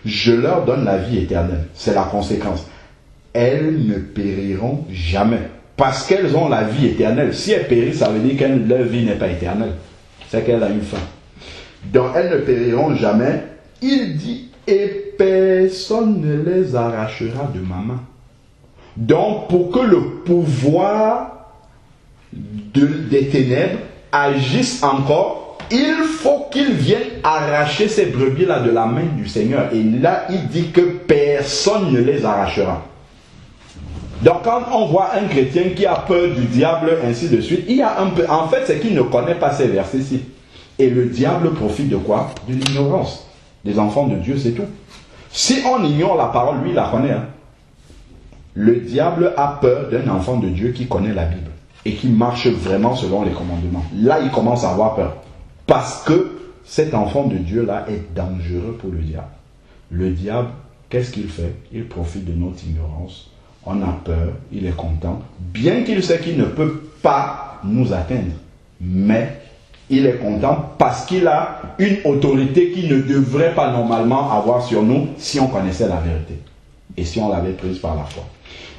je leur donne la vie éternelle. C'est la conséquence. Elles ne périront jamais, parce qu'elles ont la vie éternelle. Si elles périssent, ça veut dire que leur vie n'est pas éternelle. C'est qu'elle a une fin. Donc elles ne périront jamais. Il dit, et personne ne les arrachera de ma main. Donc, pour que le pouvoir des ténèbres agisse encore, il faut qu'il vienne arracher ces brebis-là de la main du Seigneur. Et là, il dit que personne ne les arrachera. Donc, quand on voit un chrétien qui a peur du diable, ainsi de suite, il y a un peu... En fait, c'est qu'il ne connaît pas ces versets-ci. Et le diable profite de quoi? De l'ignorance. Des enfants de Dieu, c'est tout. Si on ignore la parole, lui, il la connaît. Le diable a peur d'un enfant de Dieu qui connaît la Bible et qui marche vraiment selon les commandements. Là, il commence à avoir peur. Parce que cet enfant de Dieu-là est dangereux pour le diable. Le diable, qu'est-ce qu'il fait? Il profite de notre ignorance. On a peur, il est content. Bien qu'il sait qu'il ne peut pas nous atteindre. Mais il est content parce qu'il a une autorité qu'il ne devrait pas normalement avoir sur nous si on connaissait la vérité et si on l'avait prise par la foi.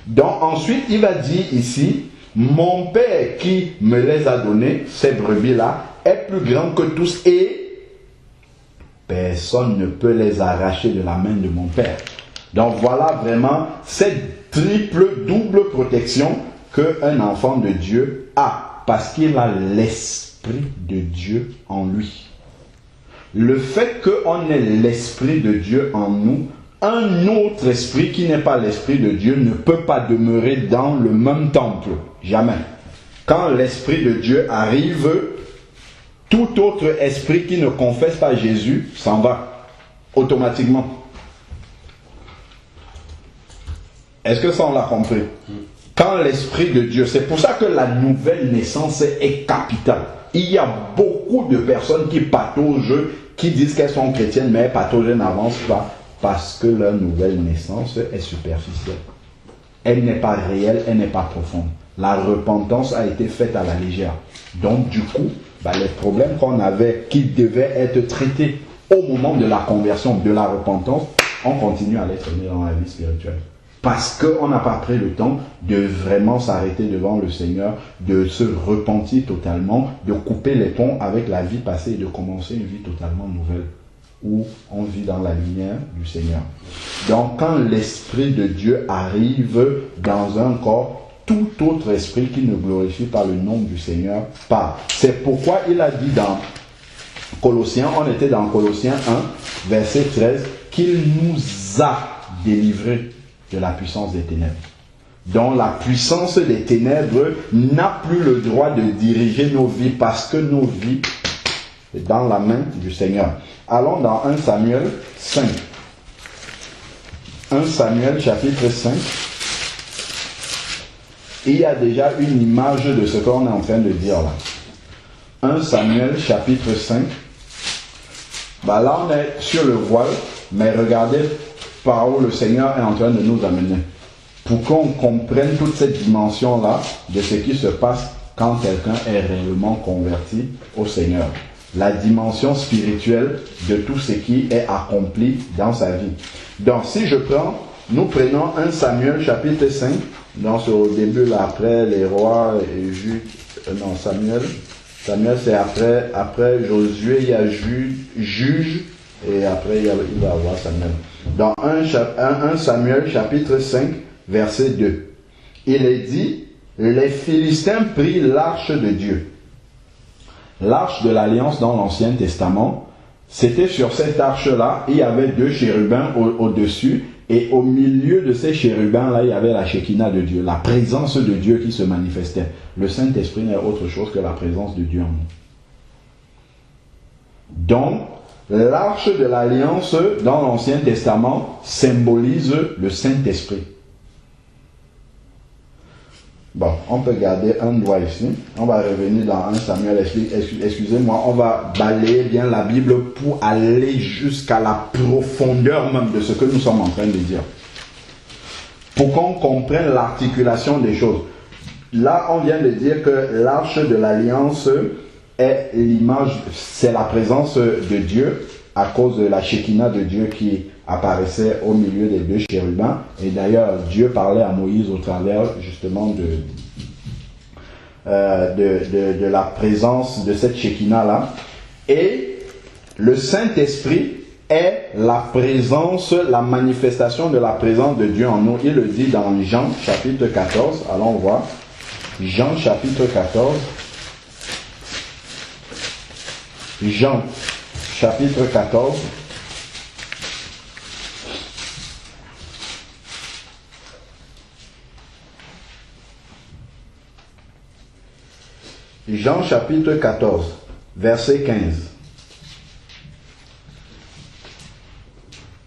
Donc ensuite, il va dire ici, mon Père qui me les a donnés, ces brebis-là, est plus grand que tous et personne ne peut les arracher de la main de mon Père. Donc voilà vraiment cette double protection qu'un enfant de Dieu a parce qu'il a l'esprit de Dieu en lui. Le fait qu'on ait l'Esprit de Dieu en nous, un autre esprit qui n'est pas l'Esprit de Dieu ne peut pas demeurer dans le même temple. Jamais. Quand l'Esprit de Dieu arrive, tout autre esprit qui ne confesse pas Jésus s'en va automatiquement. Est-ce que ça on l'a compris? Quand l'Esprit de Dieu, c'est pour ça que la nouvelle naissance est capitale. Il y a beaucoup de personnes qui pataugent, qui disent qu'elles sont chrétiennes, mais elles pataugent, n'avancent pas, parce que leur nouvelle naissance est superficielle. Elle n'est pas réelle, elle n'est pas profonde. La repentance a été faite à la légère. Donc du coup, les problèmes qu'on avait, qui devaient être traités au moment de la conversion, de la repentance, on continue à les traîner dans la vie spirituelle. Parce qu'on n'a pas pris le temps de vraiment s'arrêter devant le Seigneur, de se repentir totalement, de couper les ponts avec la vie passée et de commencer une vie totalement nouvelle, où on vit dans la lumière du Seigneur. Donc quand l'Esprit de Dieu arrive dans un corps, tout autre esprit qui ne glorifie pas le nom du Seigneur part. C'est pourquoi il a dit dans Colossiens, on était dans Colossiens 1, verset 13, qu'il nous a délivrés de la puissance des ténèbres. Donc la puissance des ténèbres n'a plus le droit de diriger nos vies parce que nos vies sont dans la main du Seigneur. Allons dans 1 Samuel 5. 1 Samuel chapitre 5. Il y a déjà une image de ce qu'on est en train de dire là. 1 Samuel chapitre 5. Là on est sur le voile, mais regardez par où le Seigneur est en train de nous amener. Pour qu'on comprenne toute cette dimension-là de ce qui se passe quand quelqu'un est réellement converti au Seigneur. La dimension spirituelle de tout ce qui est accompli dans sa vie. Donc si nous prenons 1 Samuel chapitre 5, donc au début là, après les rois et Samuel c'est après Josué, il y a juge et après il va avoir Samuel. Dans 1 Samuel chapitre 5 verset 2, il est dit, les Philistins prirent l'arche de Dieu. L'arche de l'alliance dans l'Ancien Testament, c'était sur cette arche-là, il y avait 2 chérubins au-dessus, et au milieu de ces chérubins-là, il y avait la Shekinah de Dieu, la présence de Dieu qui se manifestait. Le Saint-Esprit n'est autre chose que la présence de Dieu en nous. Donc, l'arche de l'alliance dans l'Ancien Testament symbolise le Saint-Esprit. Bon, on peut garder un doigt ici. On va revenir dans 1 Samuel. Excusez-moi, on va balayer bien la Bible pour aller jusqu'à la profondeur même de ce que nous sommes en train de dire. Pour qu'on comprenne l'articulation des choses. Là, on vient de dire que l'arche de l'alliance est l'image, c'est la présence de Dieu à cause de la Shekinah de Dieu qui apparaissait au milieu des 2 chérubins. Et d'ailleurs, Dieu parlait à Moïse au travers justement de la présence de cette Shekinah-là. Et le Saint-Esprit est la présence, la manifestation de la présence de Dieu en nous. Il le dit dans Jean chapitre 14. Allons voir. Jean chapitre 14. Jean chapitre 14. Jean chapitre 14, verset 15.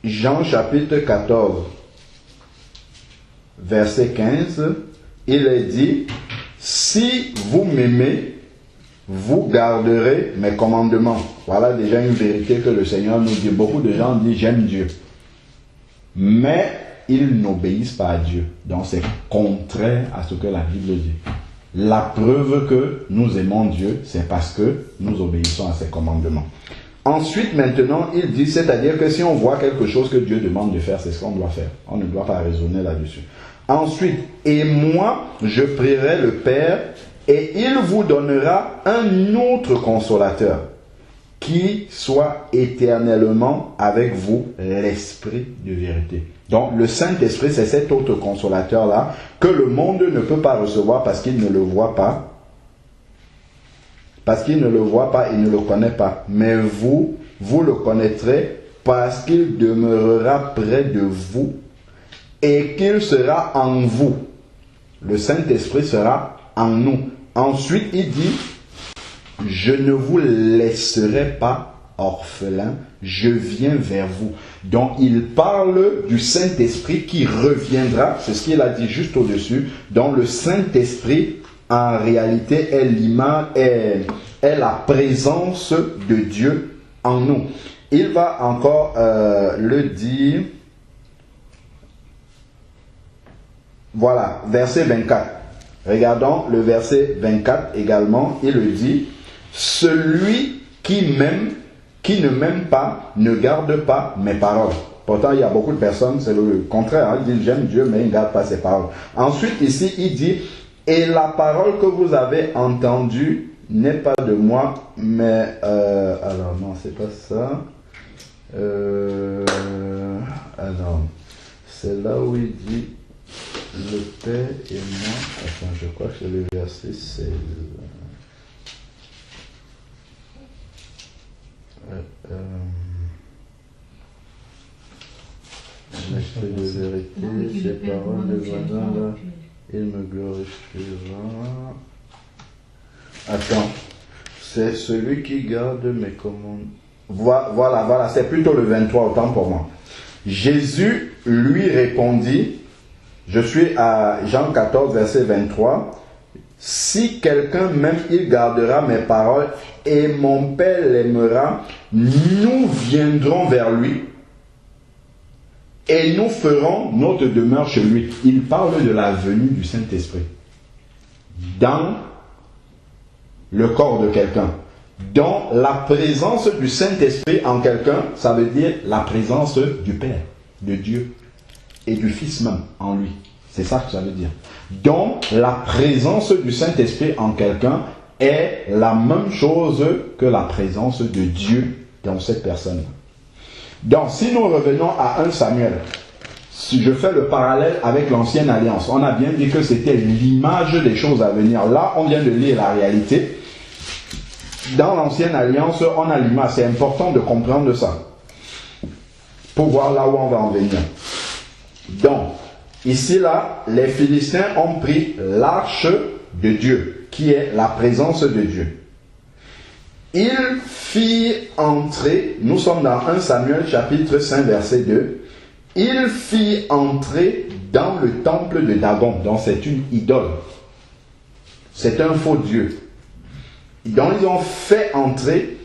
Jean chapitre 14, verset 15, il est dit, si vous m'aimez, vous garderez mes commandements. Voilà déjà une vérité que le Seigneur nous dit. Beaucoup de gens disent j'aime Dieu, mais ils n'obéissent pas à Dieu. Donc c'est contraire à ce que la Bible dit. La preuve que nous aimons Dieu, c'est parce que nous obéissons à ses commandements. Ensuite, maintenant, il dit, c'est-à-dire que si on voit quelque chose que Dieu demande de faire, c'est ce qu'on doit faire. On ne doit pas raisonner là-dessus. Ensuite, et moi, je prierai le Père, et il vous donnera un autre consolateur, qui soit éternellement avec vous, l'Esprit de vérité. Donc, le Saint-Esprit, c'est cet autre consolateur-là, que le monde ne peut pas recevoir parce qu'il ne le voit pas. Parce qu'il ne le voit pas, il ne le connaît pas. Mais vous le connaîtrez parce qu'il demeurera près de vous et qu'il sera en vous. Le Saint-Esprit sera en nous. Ensuite, il dit, je ne vous laisserai pas orphelin, je viens vers vous. Donc il parle du Saint-Esprit qui reviendra, c'est ce qu'il a dit juste au-dessus. Donc le Saint-Esprit en réalité est l'image, est la présence de Dieu en nous. Il va encore le dire. Voilà, verset 24. Regardons le verset 24 également. Il le dit. Celui qui ne m'aime pas, ne garde pas mes paroles. Pourtant, il y a beaucoup de personnes, c'est le contraire. Hein, ils disent j'aime Dieu, mais ils ne gardent pas ses paroles. Ensuite, ici, il dit, et la parole que vous avez entendue n'est pas de moi, mais... alors, non, c'est pas ça. Alors, c'est là où il dit, le Père et moi... Attends, je crois que c'est le verset 16. L'esprit de vérité, ces paroles de voisin là, il me glorifiera. Attends, c'est celui qui garde mes commandes. Voilà, c'est plutôt le 23, autant pour moi. Jésus lui répondit, je suis à Jean 14, verset 23. Si quelqu'un m'aime, il gardera mes paroles et mon Père l'aimera. Nous viendrons vers lui et nous ferons notre demeure chez lui. Il parle de la venue du Saint-Esprit dans le corps de quelqu'un. Donc la présence du Saint-Esprit en quelqu'un, ça veut dire la présence du Père, de Dieu et du Fils même en lui. C'est ça que ça veut dire. Donc, la présence du Saint-Esprit en quelqu'un est la même chose que la présence de Dieu dans cette personne. Donc, si nous revenons à 1 Samuel, si je fais le parallèle avec l'ancienne alliance, on a bien dit que c'était l'image des choses à venir. Là, on vient de lire la réalité. Dans l'ancienne alliance, on a l'image. C'est important de comprendre ça pour voir là où on va en venir. Donc, ici, là, les Philistins ont pris l'arche de Dieu, qui est la présence de Dieu. Ils firent entrer, nous sommes dans 1 Samuel chapitre 5 verset 2, ils firent entrer dans le temple de Dagon, donc c'est une idole. C'est un faux Dieu. Donc ils ont fait entrer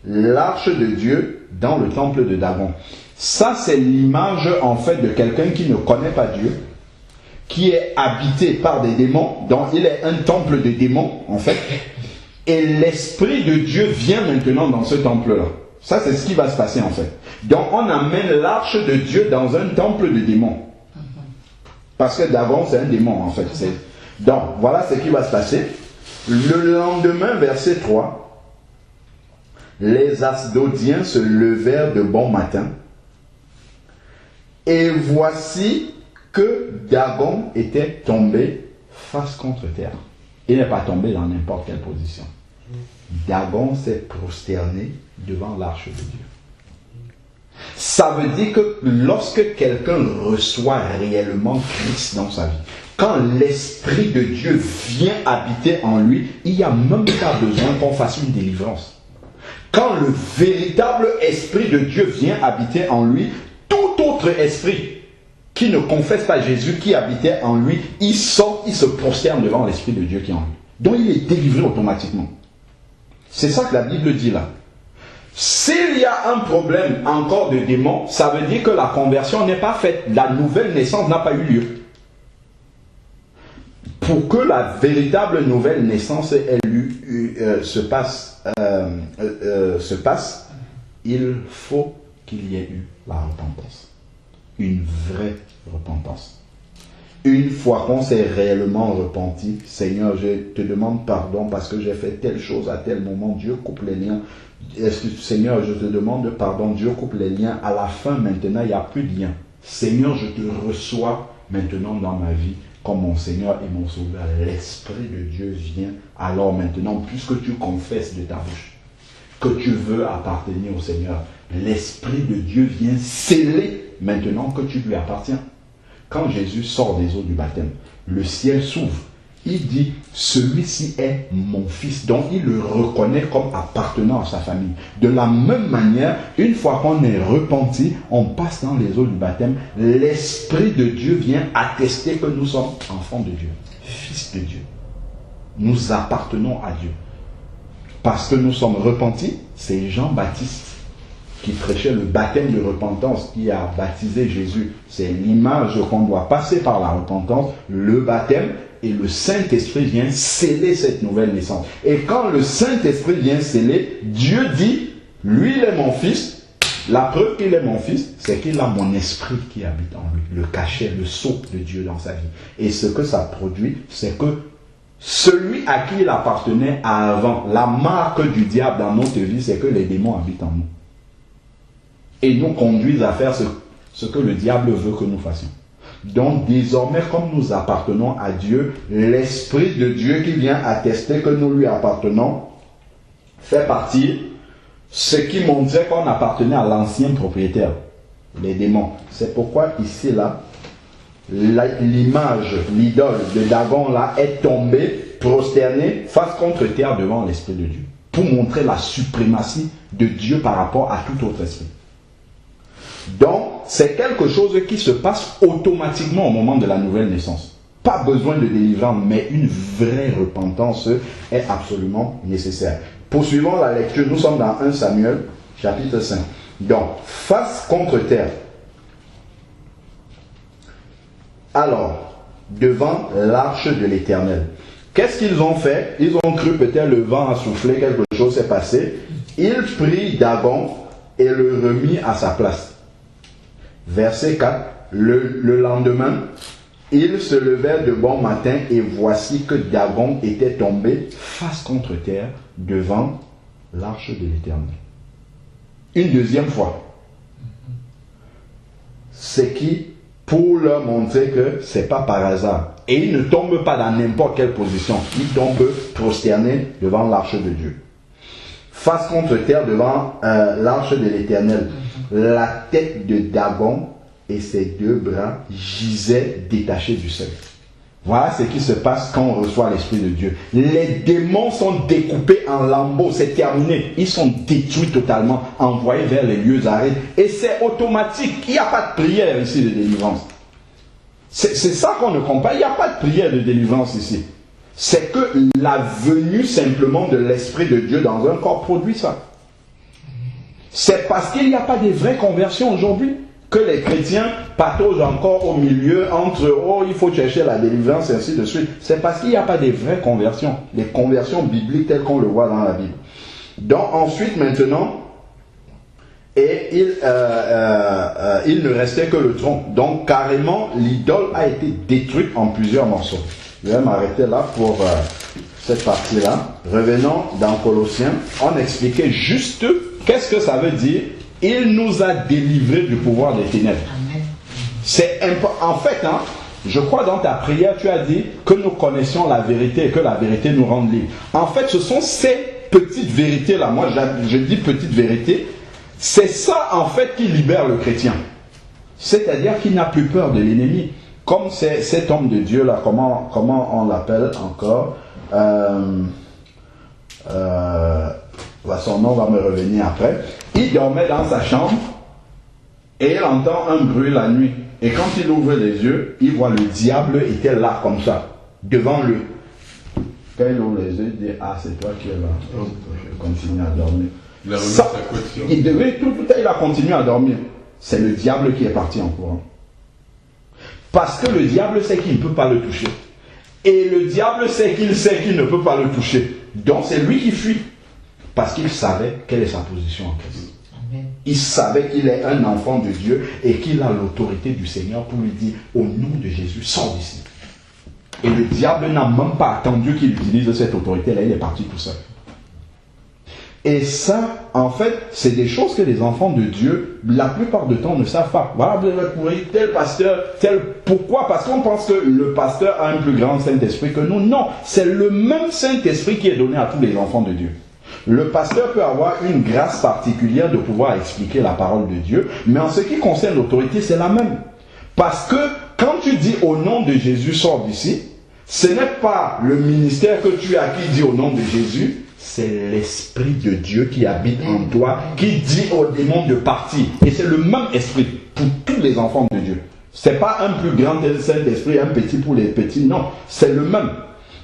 l'arche de Dieu dans le temple de Dagon. Ça, c'est l'image, en fait, de quelqu'un qui ne connaît pas Dieu, qui est habité par des démons, donc il est un temple de démons, en fait, et l'Esprit de Dieu vient maintenant dans ce temple-là. Ça, c'est ce qui va se passer, en fait. Donc, on amène l'arche de Dieu dans un temple de démons. Parce que Dagon, c'est un démon, en fait. Donc, voilà ce qui va se passer. Le lendemain, verset 3, les Asdodiens se levèrent de bon matin. Et voici que Dagon était tombé face contre terre. Il n'est pas tombé dans n'importe quelle position. Dagon s'est prosterné devant l'arche de Dieu. Ça veut dire que lorsque quelqu'un reçoit réellement Christ dans sa vie, quand l'Esprit de Dieu vient habiter en lui, il n'y a même pas besoin qu'on fasse une délivrance. Quand le véritable Esprit de Dieu vient habiter en lui, tout autre esprit qui ne confesse pas Jésus, qui habitait en lui, il sort, il se prosterne devant l'Esprit de Dieu qui est en lui. Donc il est délivré automatiquement. C'est ça que la Bible dit là. S'il y a un problème encore de démon, ça veut dire que la conversion n'est pas faite. La nouvelle naissance n'a pas eu lieu. Pour que la véritable nouvelle naissance se passe, il faut qu'il y ait eu la repentance. Une vraie repentance. Une fois qu'on s'est réellement repenti, Seigneur, je te demande pardon parce que j'ai fait telle chose à tel moment. Dieu coupe les liens. Seigneur, je te demande pardon. Dieu coupe les liens. À la fin, maintenant, il n'y a plus de lien. Seigneur, je te reçois maintenant dans ma vie comme mon Seigneur et mon Sauveur. L'Esprit de Dieu vient. Alors maintenant, puisque tu confesses de ta bouche que tu veux appartenir au Seigneur, l'Esprit de Dieu vient sceller maintenant que tu lui appartiens. Quand Jésus sort des eaux du baptême, le ciel s'ouvre il dit, celui-ci est mon fils. Donc il le reconnaît comme appartenant à sa famille. De la même manière, une fois qu'on est repenti, on passe dans les eaux du baptême, l'Esprit de Dieu vient attester que nous sommes enfants de Dieu, fils de Dieu. Nous appartenons à Dieu. Parce que nous sommes repentis, c'est Jean-Baptiste qui prêchait le baptême de repentance, qui a baptisé Jésus. C'est l'image qu'on doit passer par la repentance, le baptême, et le Saint-Esprit vient sceller cette nouvelle naissance. Et quand le Saint-Esprit vient sceller, Dieu dit, lui il est mon fils. La preuve qu'il est mon fils, c'est qu'il a mon esprit qui habite en lui, le cachet, le sceau de Dieu dans sa vie. Et ce que ça produit, c'est que celui à qui il appartenait avant, la marque du diable dans notre vie, c'est que les démons habitent en nous. Et nous conduisent à faire ce que le diable veut que nous fassions. Donc désormais, comme nous appartenons à Dieu, l'Esprit de Dieu qui vient attester que nous lui appartenons, fait partie, ce qui montrait qu'on appartenait à l'ancien propriétaire, les démons. C'est pourquoi ici, là, l'image, l'idole de Dagon là est tombée, prosternée, face contre terre devant l'Esprit de Dieu, pour montrer la suprématie de Dieu par rapport à tout autre esprit. Donc, c'est quelque chose qui se passe automatiquement au moment de la nouvelle naissance. Pas besoin de délivrance, mais une vraie repentance est absolument nécessaire. Poursuivons la lecture, nous sommes dans 1 Samuel, chapitre 5. Donc, face contre terre. Alors, devant l'arche de l'Éternel. Qu'est-ce qu'ils ont fait? Ils ont cru peut-être le vent a soufflé, quelque chose s'est passé. Ils prirent Dagon et le remit à sa place. Verset 4. Le lendemain, ils se levèrent de bon matin et voici que Dagon était tombé face contre terre devant l'arche de l'Éternel. Une deuxième fois. C'est qui, pour leur montrer que ce n'est pas par hasard. Et ils ne tombent pas dans n'importe quelle position. Ils tombent prosternés devant l'arche de Dieu. Face contre terre devant l'arche de l'Éternel. La tête de Dagon et ses deux bras gisaient détachés du sol. Voilà ce qui se passe quand on reçoit l'Esprit de Dieu. Les démons sont découpés en lambeaux, c'est terminé. Ils sont détruits totalement, envoyés vers les lieux arides. Et c'est automatique. Il n'y a pas de prière ici de délivrance. C'est ça qu'on ne comprend pas. Il n'y a pas de prière de délivrance ici. C'est que la venue simplement de l'Esprit de Dieu dans un corps produit ça. C'est parce qu'il n'y a pas de vraies conversions aujourd'hui que les chrétiens pataugent encore au milieu entre « oh, il faut chercher la délivrance » et ainsi de suite. C'est parce qu'il n'y a pas de vraies conversions, les conversions bibliques telles qu'on le voit dans la Bible. Donc ensuite, maintenant, et il ne restait que le tronc. Donc carrément, l'idole a été détruite en plusieurs morceaux. Je vais m'arrêter là pour cette partie-là. Revenons dans Colossiens. On expliquait juste qu'est-ce que ça veut dire. Il nous a délivrés du pouvoir des ténèbres. C'est en fait, je crois dans ta prière, tu as dit que nous connaissions la vérité et que la vérité nous rende libres. En fait, ce sont ces petites vérités-là. Moi, je dis petites vérités. C'est ça, en fait, qui libère le chrétien. C'est-à-dire qu'il n'a plus peur de l'ennemi. Comme c'est cet homme de Dieu-là, comment on l'appelle encore son nom va me revenir après. Il dormait dans sa chambre et il entend un bruit la nuit. Et quand il ouvre les yeux, il voit le diable était là comme ça, devant lui. Quand il ouvre les yeux, il dit « Ah, c'est toi qui es là. » Je continue à dormir. Il a remis sa couette. Il a continué à dormir. C'est le diable qui est parti en courant. Parce que le diable sait qu'il ne peut pas le toucher. Et le diable sait qu'il ne peut pas le toucher. Donc c'est lui qui fuit. Parce qu'il savait quelle est sa position en Christ. Il savait qu'il est un enfant de Dieu et qu'il a l'autorité du Seigneur pour lui dire au nom de Jésus, sors d'ici. Et le diable n'a même pas attendu qu'il utilise cette autorité-là, il est parti tout seul. Et ça, en fait, c'est des choses que les enfants de Dieu, la plupart du temps, ne savent pas. Voilà, vous avez trouvé tel pasteur, tel... Pourquoi? Parce qu'on pense que le pasteur a un plus grand Saint-Esprit que nous. Non, c'est le même Saint-Esprit qui est donné à tous les enfants de Dieu. Le pasteur peut avoir une grâce particulière de pouvoir expliquer la parole de Dieu, mais en ce qui concerne l'autorité, c'est la même. Parce que quand tu dis au nom de Jésus, sors d'ici, Ce n'est pas le ministère que tu as qui dit au nom de Jésus, c'est l'Esprit de Dieu qui habite en toi, qui dit aux démons de partir. Et c'est le même esprit pour tous les enfants de Dieu. Ce n'est pas un plus grand Saint-Esprit, un petit pour les petits, non, c'est le même.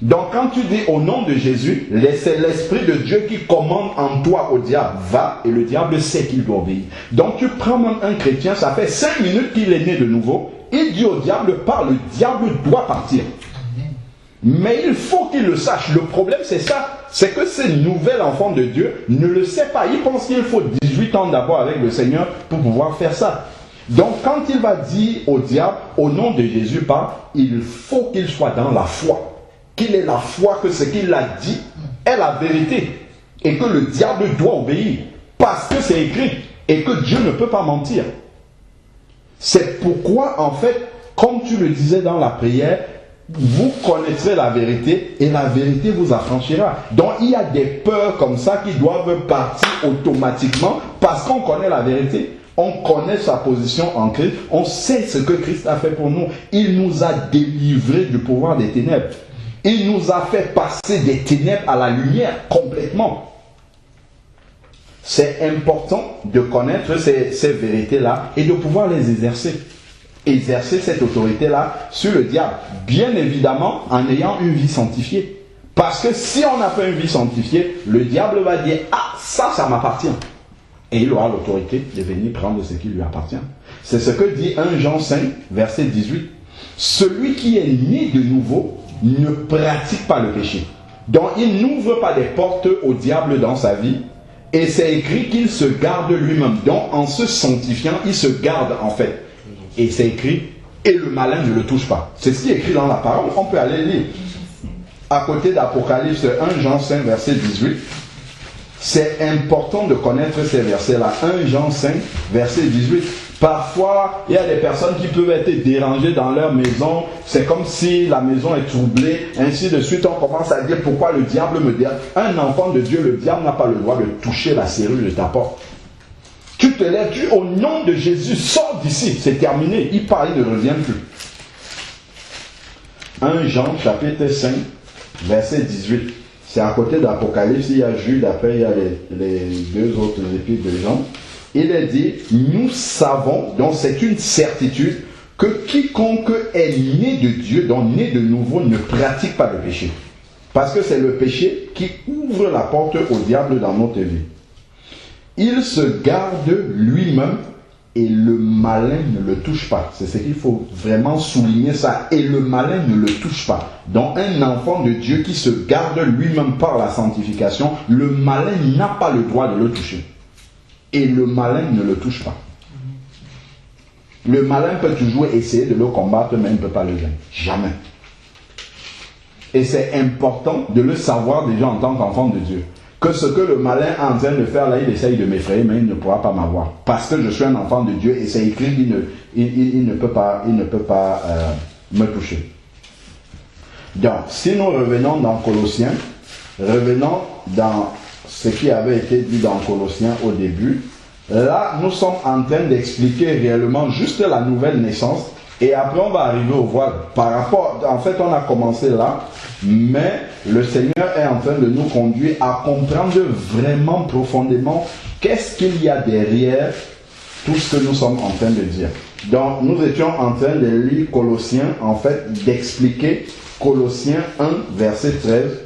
Donc quand tu dis au nom de Jésus, c'est l'Esprit de Dieu qui commande en toi au diable, va, et le diable sait qu'il doit obéir. Donc tu prends même un chrétien, ça fait 5 minutes qu'il est né de nouveau, il dit au diable, parle, le diable doit partir. Mais il faut qu'il le sache. Le problème c'est ça, c'est que ce nouvel enfant de Dieu ne le sait pas. Il pense qu'il faut 18 ans d'abord avec le Seigneur pour pouvoir faire ça. Donc quand il va dire au diable, au nom de Jésus, pas, il faut qu'il soit dans la foi. Qu'il ait la foi que ce qu'il a dit est la vérité. Et que le diable doit obéir. Parce que c'est écrit. Et que Dieu ne peut pas mentir. C'est pourquoi en fait, comme tu le disais dans la prière, vous connaîtrez la vérité et la vérité vous affranchira. Donc il y a des peurs comme ça qui doivent partir automatiquement parce qu'on connaît la vérité. On connaît sa position en Christ. On sait ce que Christ a fait pour nous. Il nous a délivrés du pouvoir des ténèbres. Il nous a fait passer des ténèbres à la lumière complètement. C'est important de connaître ces vérités-là et de pouvoir les exercer. Exercer cette autorité-là sur le diable. Bien évidemment, en ayant une vie sanctifiée. Parce que si on n'a pas une vie sanctifiée, le diable va dire « Ah, ça m'appartient ». Et il aura l'autorité de venir prendre ce qui lui appartient. C'est ce que dit 1 Jean 5, verset 18. Celui qui est né de nouveau ne pratique pas le péché. Donc il n'ouvre pas des portes au diable dans sa vie. Et c'est écrit qu'il se garde lui-même. Donc en se sanctifiant, il se garde en fait. Et c'est écrit, et le malin ne le touche pas. C'est ce qui est écrit dans la parole, on peut aller lire. À côté d'Apocalypse 1 Jean 5, verset 18. C'est important de connaître ces versets-là. 1 Jean 5, verset 18. Parfois, il y a des personnes qui peuvent être dérangées dans leur maison. C'est comme si la maison est troublée. Ainsi de suite, on commence à dire pourquoi le diable me dérange. Un enfant de Dieu, le diable n'a pas le droit de toucher la serrure de ta porte. Tu te lèves, tu au nom de Jésus, sors d'ici. C'est terminé. Il part, il ne revient plus. 1 Jean, chapitre 5, verset 18. C'est à côté d'Apocalypse, il y a Jude, après il y a les deux autres épîtres de Jean. Il est dit, nous savons, donc c'est une certitude, que quiconque est né de Dieu, donc né de nouveau, ne pratique pas le péché. Parce que c'est le péché qui ouvre la porte au diable dans notre vie. Il se garde lui-même et le malin ne le touche pas. C'est ce qu'il faut vraiment souligner ça. Et le malin ne le touche pas. Donc un enfant de Dieu qui se garde lui-même par la sanctification, le malin n'a pas le droit de le toucher. Et le malin ne le touche pas. Le malin peut toujours essayer de le combattre, mais il ne peut pas le vaincre. Jamais. Et c'est important de le savoir déjà en tant qu'enfant de Dieu. Que ce que le malin est en train de faire là, il essaye de m'effrayer, mais il ne pourra pas m'avoir. Parce que je suis un enfant de Dieu et c'est écrit qu'il ne peut pas me toucher. Donc, si nous revenons dans Colossiens, revenons dans ce qui avait été dit dans Colossiens au début, là, nous sommes en train d'expliquer réellement juste la nouvelle naissance. Et après, on va arriver au voile. Par rapport, en fait, on a commencé là, mais le Seigneur est en train de nous conduire à comprendre vraiment profondément qu'est-ce qu'il y a derrière tout ce que nous sommes en train de dire. Donc, nous étions en train de lire Colossiens, en fait, d'expliquer Colossiens 1, verset 13.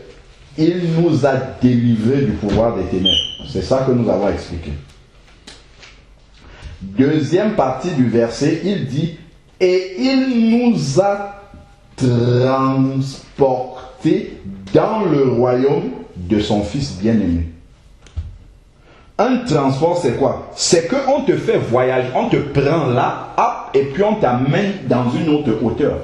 Il nous a délivrés du pouvoir des ténèbres. C'est ça que nous avons expliqué. Deuxième partie du verset, il dit « Et il nous a transportés dans le royaume de son Fils bien-aimé. » Un transport, c'est quoi? C'est qu'on te fait voyager, on te prend là, hop, et puis on t'amène dans une autre hauteur.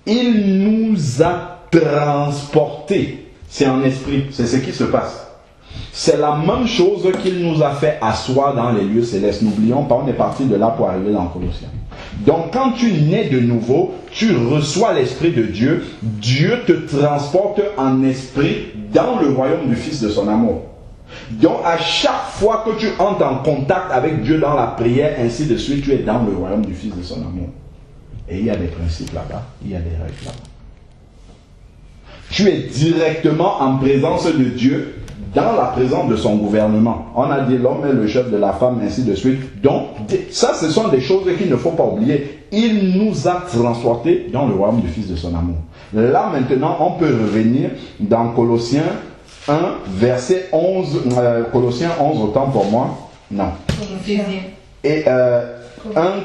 Il nous a transportés. C'est en esprit, c'est ce qui se passe. C'est la même chose qu'il nous a fait asseoir dans les lieux célestes. N'oublions pas, on est parti de là pour arriver dans Colossiens. Donc quand tu nais de nouveau, tu reçois l'Esprit de Dieu. Dieu te transporte en esprit dans le royaume du Fils de son amour. Donc à chaque fois que tu entres en contact avec Dieu dans la prière, ainsi de suite, tu es dans le royaume du Fils de son amour. Et il y a des principes là-bas, il y a des règles là-bas. Tu es directement en présence de Dieu, dans la présence de son gouvernement. On a dit l'homme est le chef de la femme, ainsi de suite. Donc, ça, ce sont des choses qu'il ne faut pas oublier. Il nous a transportés dans le royaume du Fils de son amour. Là, maintenant, on peut revenir dans Colossiens 1, verset 11. Colossiens 11, autant pour moi. Non. Et 1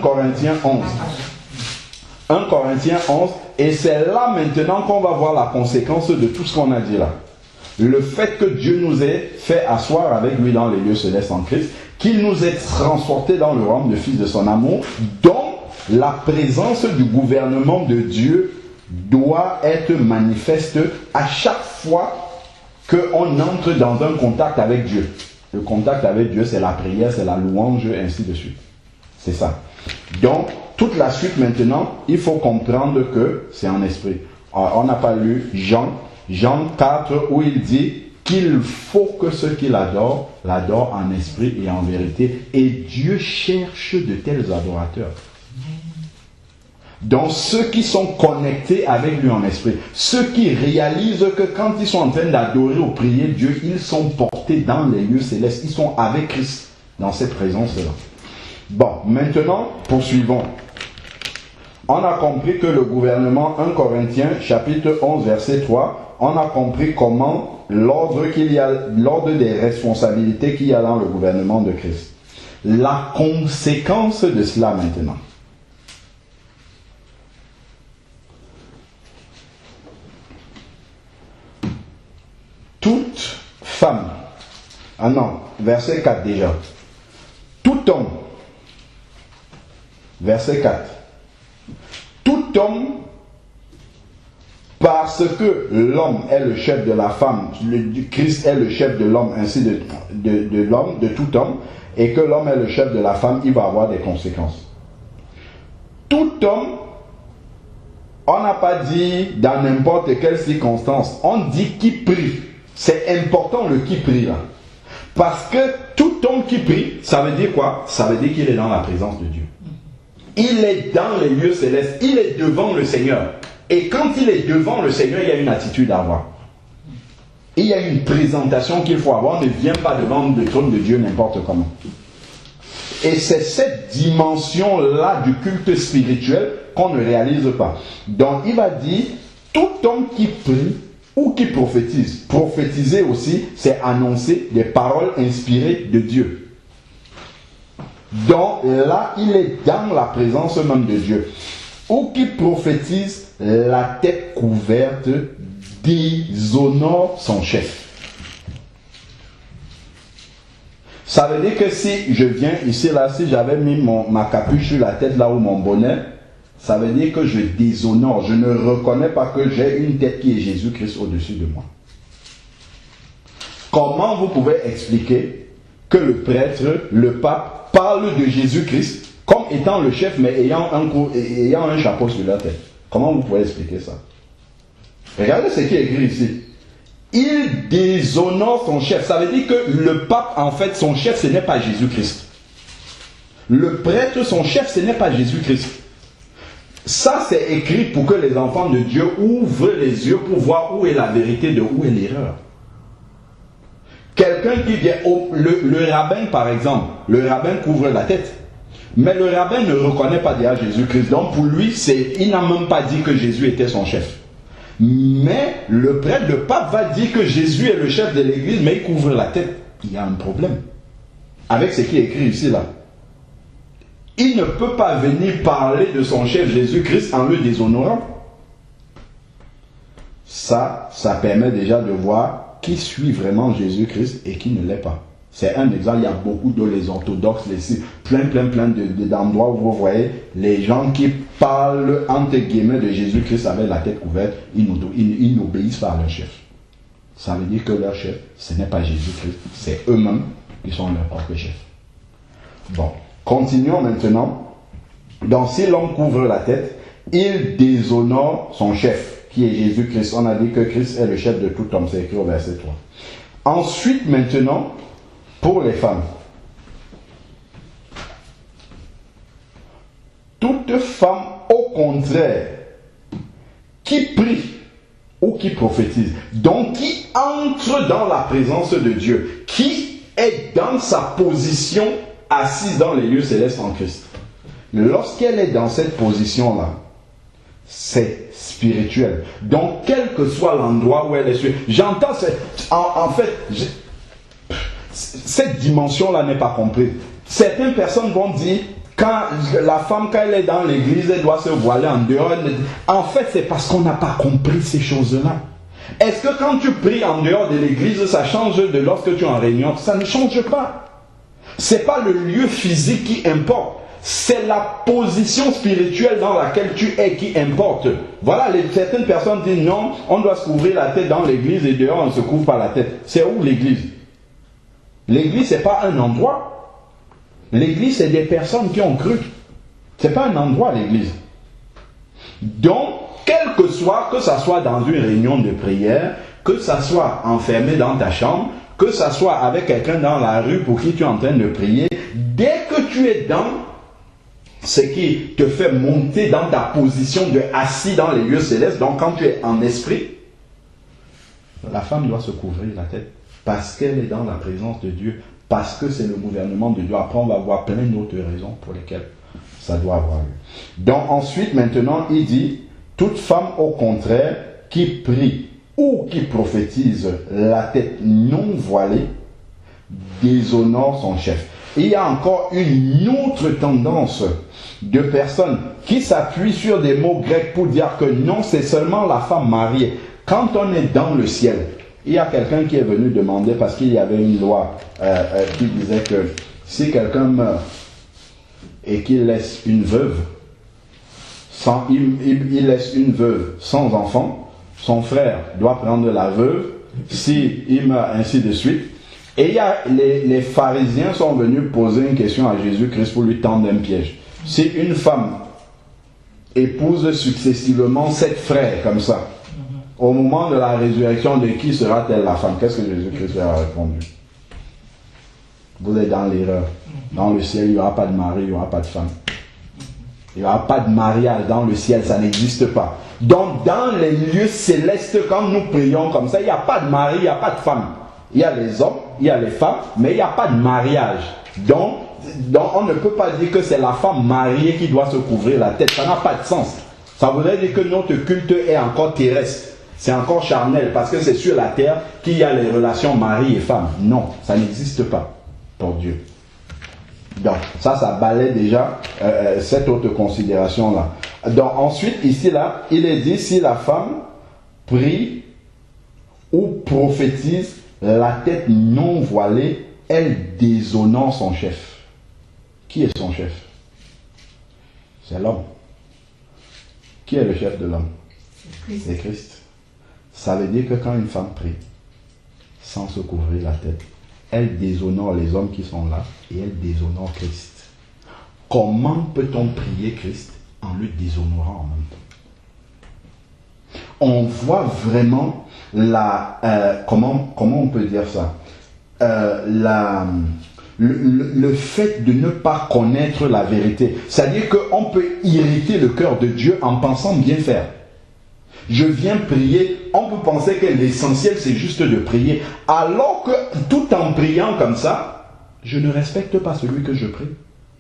Corinthiens 11. 1 Corinthiens 11. Et c'est là maintenant qu'on va voir la conséquence de tout ce qu'on a dit là. Le fait que Dieu nous ait fait asseoir avec lui dans les lieux célestes en Christ, qu'il nous ait transportés dans le royaume du Fils de son amour, dont la présence du gouvernement de Dieu doit être manifeste à chaque fois qu'on entre dans un contact avec Dieu. Le contact avec Dieu, c'est la prière, c'est la louange, ainsi de suite. C'est ça. Donc, toute la suite maintenant, il faut comprendre que c'est en esprit. On n'a pas lu Jean 4, où il dit qu'il faut que ceux qui l'adorent, l'adorent en esprit et en vérité. Et Dieu cherche de tels adorateurs. Donc ceux qui sont connectés avec lui en esprit, ceux qui réalisent que quand ils sont en train d'adorer ou prier Dieu, ils sont portés dans les lieux célestes, ils sont avec Christ dans cette présence-là. Bon, maintenant, poursuivons. On a compris que le gouvernement 1 Corinthiens, chapitre 11, verset 3, on a compris comment l'ordre des responsabilités qu'il y a dans le gouvernement de Christ. La conséquence de cela maintenant. Toute femme, verset 4 déjà. Tout homme, verset 4. Tout homme, parce que l'homme est le chef de la femme, Christ est le chef de l'homme, ainsi de l'homme, de tout homme, et que l'homme est le chef de la femme, il va avoir des conséquences. Tout homme, on n'a pas dit dans n'importe quelle circonstance, on dit qui prie. C'est important le qui prie là. Parce que tout homme qui prie, ça veut dire quoi? Ça veut dire qu'il est dans la présence de Dieu. Il est dans les lieux célestes, il est devant le Seigneur. Et quand il est devant le Seigneur, il y a une attitude à avoir. Il y a une présentation qu'il faut avoir. On ne vient pas devant le trône de Dieu n'importe comment. Et c'est cette dimension-là du culte spirituel qu'on ne réalise pas. Donc il va dire, tout homme qui prie ou qui prophétise. Prophétiser aussi, c'est annoncer des paroles inspirées de Dieu. Donc là, il est dans la présence même de Dieu. Ou qui prophétise, la tête couverte déshonore son chef. Ça veut dire que si je viens ici, là, si j'avais mis ma capuche sur la tête, là, ou mon bonnet, ça veut dire que je déshonore. Je ne reconnais pas que j'ai une tête qui est Jésus-Christ au-dessus de moi. Comment vous pouvez expliquer que le prêtre, le pape, parle de Jésus-Christ comme étant le chef, mais ayant un chapeau sur la tête? Comment vous pouvez expliquer ça? Regardez ce qui est écrit ici. Il déshonore son chef. Ça veut dire que le pape, en fait, son chef, ce n'est pas Jésus-Christ. Le prêtre, son chef, ce n'est pas Jésus-Christ. Ça, c'est écrit pour que les enfants de Dieu ouvrent les yeux pour voir où est la vérité, de où est l'erreur. Quelqu'un qui vient, le rabbin par exemple, le rabbin couvre la tête. Mais le rabbin ne reconnaît pas déjà Jésus-Christ. Donc pour lui, il n'a même pas dit que Jésus était son chef. Mais le prêtre, le pape va dire que Jésus est le chef de l'église, mais il couvre la tête. Il y a un problème avec ce qui est écrit ici là. Il ne peut pas venir parler de son chef Jésus-Christ en le déshonorant. Ça permet déjà de voir qui suit vraiment Jésus-Christ et qui ne l'est pas. C'est un exemple, il y a beaucoup de les orthodoxes, plein d'endroits où vous voyez les gens qui parlent entre guillemets de Jésus-Christ avec la tête couverte, ils n'obéissent pas à leur chef. Ça veut dire que leur chef, ce n'est pas Jésus-Christ, c'est eux-mêmes qui sont leur propre chef. Bon, continuons maintenant. Donc si l'homme couvre la tête, il déshonore son chef, qui est Jésus-Christ. On a dit que Christ est le chef de tout homme, c'est écrit au verset 3. Ensuite maintenant, pour les femmes, toute femme au contraire qui prie ou qui prophétise. Donc qui entre dans la présence de Dieu, qui est dans sa position assise dans les lieux célestes en Christ. Lorsqu'elle est dans cette position-là, c'est spirituel. Donc quel que soit l'endroit où elle est, j'entends, en fait, cette dimension-là n'est pas comprise. Certaines personnes vont dire, quand la femme, quand elle est dans l'église, elle doit se voiler en dehors. En fait, c'est parce qu'on n'a pas compris ces choses-là. Est-ce que quand tu pries en dehors de l'église, ça change de lorsque tu es en réunion? Ça ne change pas. C'est pas le lieu physique qui importe. C'est la position spirituelle dans laquelle tu es qui importe. Voilà, certaines personnes disent non, on doit se couvrir la tête dans l'église et dehors on ne se couvre pas la tête. C'est où l'église? L'église, c'est pas un endroit. L'église, c'est des personnes qui ont cru. C'est pas un endroit, l'église. Donc, quel que ça soit dans une réunion de prière, que ça soit enfermé dans ta chambre, que ça soit avec quelqu'un dans la rue pour qui tu es en train de prier, dès que tu es dans ce qui te fait monter dans ta position de assis dans les lieux célestes, donc quand tu es en esprit, la femme doit se couvrir la tête parce qu'elle est dans la présence de Dieu, parce que c'est le gouvernement de Dieu. Après, on va voir plein d'autres raisons pour lesquelles ça doit avoir lieu. Donc ensuite, maintenant, il dit, toute femme au contraire qui prie ou qui prophétise la tête non voilée déshonore son chef. Il y a encore une autre tendance de personnes qui s'appuient sur des mots grecs pour dire que non, c'est seulement la femme mariée. Quand on est dans le ciel, il y a quelqu'un qui est venu demander, parce qu'il y avait une loi qui disait que si quelqu'un meurt et qu'il laisse une veuve, il laisse une veuve sans enfant, son frère doit prendre la veuve, s'il meurt, ainsi de suite. Et il y a les pharisiens sont venus poser une question à Jésus-Christ pour lui tendre un piège. Si une femme épouse successivement 7 frères comme ça, au moment de la résurrection, de qui sera-t-elle la femme? Qu'est-ce que Jésus-Christ a répondu? Vous êtes dans l'erreur. Dans le ciel, il n'y aura pas de mari, il n'y aura pas de femme. Il n'y aura pas de mariage dans le ciel, ça n'existe pas. Donc dans les lieux célestes, quand nous prions comme ça, il n'y a pas de mari, il n'y a pas de femme. Il y a les hommes, il y a les femmes, mais il n'y a pas de mariage. Donc on ne peut pas dire que c'est la femme mariée qui doit se couvrir la tête. Ça n'a pas de sens. Ça voudrait dire que notre culte est encore terrestre. C'est encore charnel, parce que c'est sur la terre qu'il y a les relations mari et femme. Non, ça n'existe pas pour Dieu. Donc ça balaie déjà cette autre considération-là. Donc ensuite, ici, là, il est dit, si la femme prie ou prophétise la tête non voilée, elle déshonore son chef. Qui est son chef? C'est l'homme. Qui est le chef de l'homme? C'est Christ. Ça veut dire que quand une femme prie, sans se couvrir la tête, elle déshonore les hommes qui sont là et elle déshonore Christ. Comment peut-on prier Christ en le déshonorant en même temps? On voit vraiment comment on peut dire ça, le fait de ne pas connaître la vérité. C'est-à-dire qu'on peut irriter le cœur de Dieu en pensant bien faire. Je viens prier, on peut penser que l'essentiel c'est juste de prier, alors que tout en priant comme ça, je ne respecte pas celui que je prie.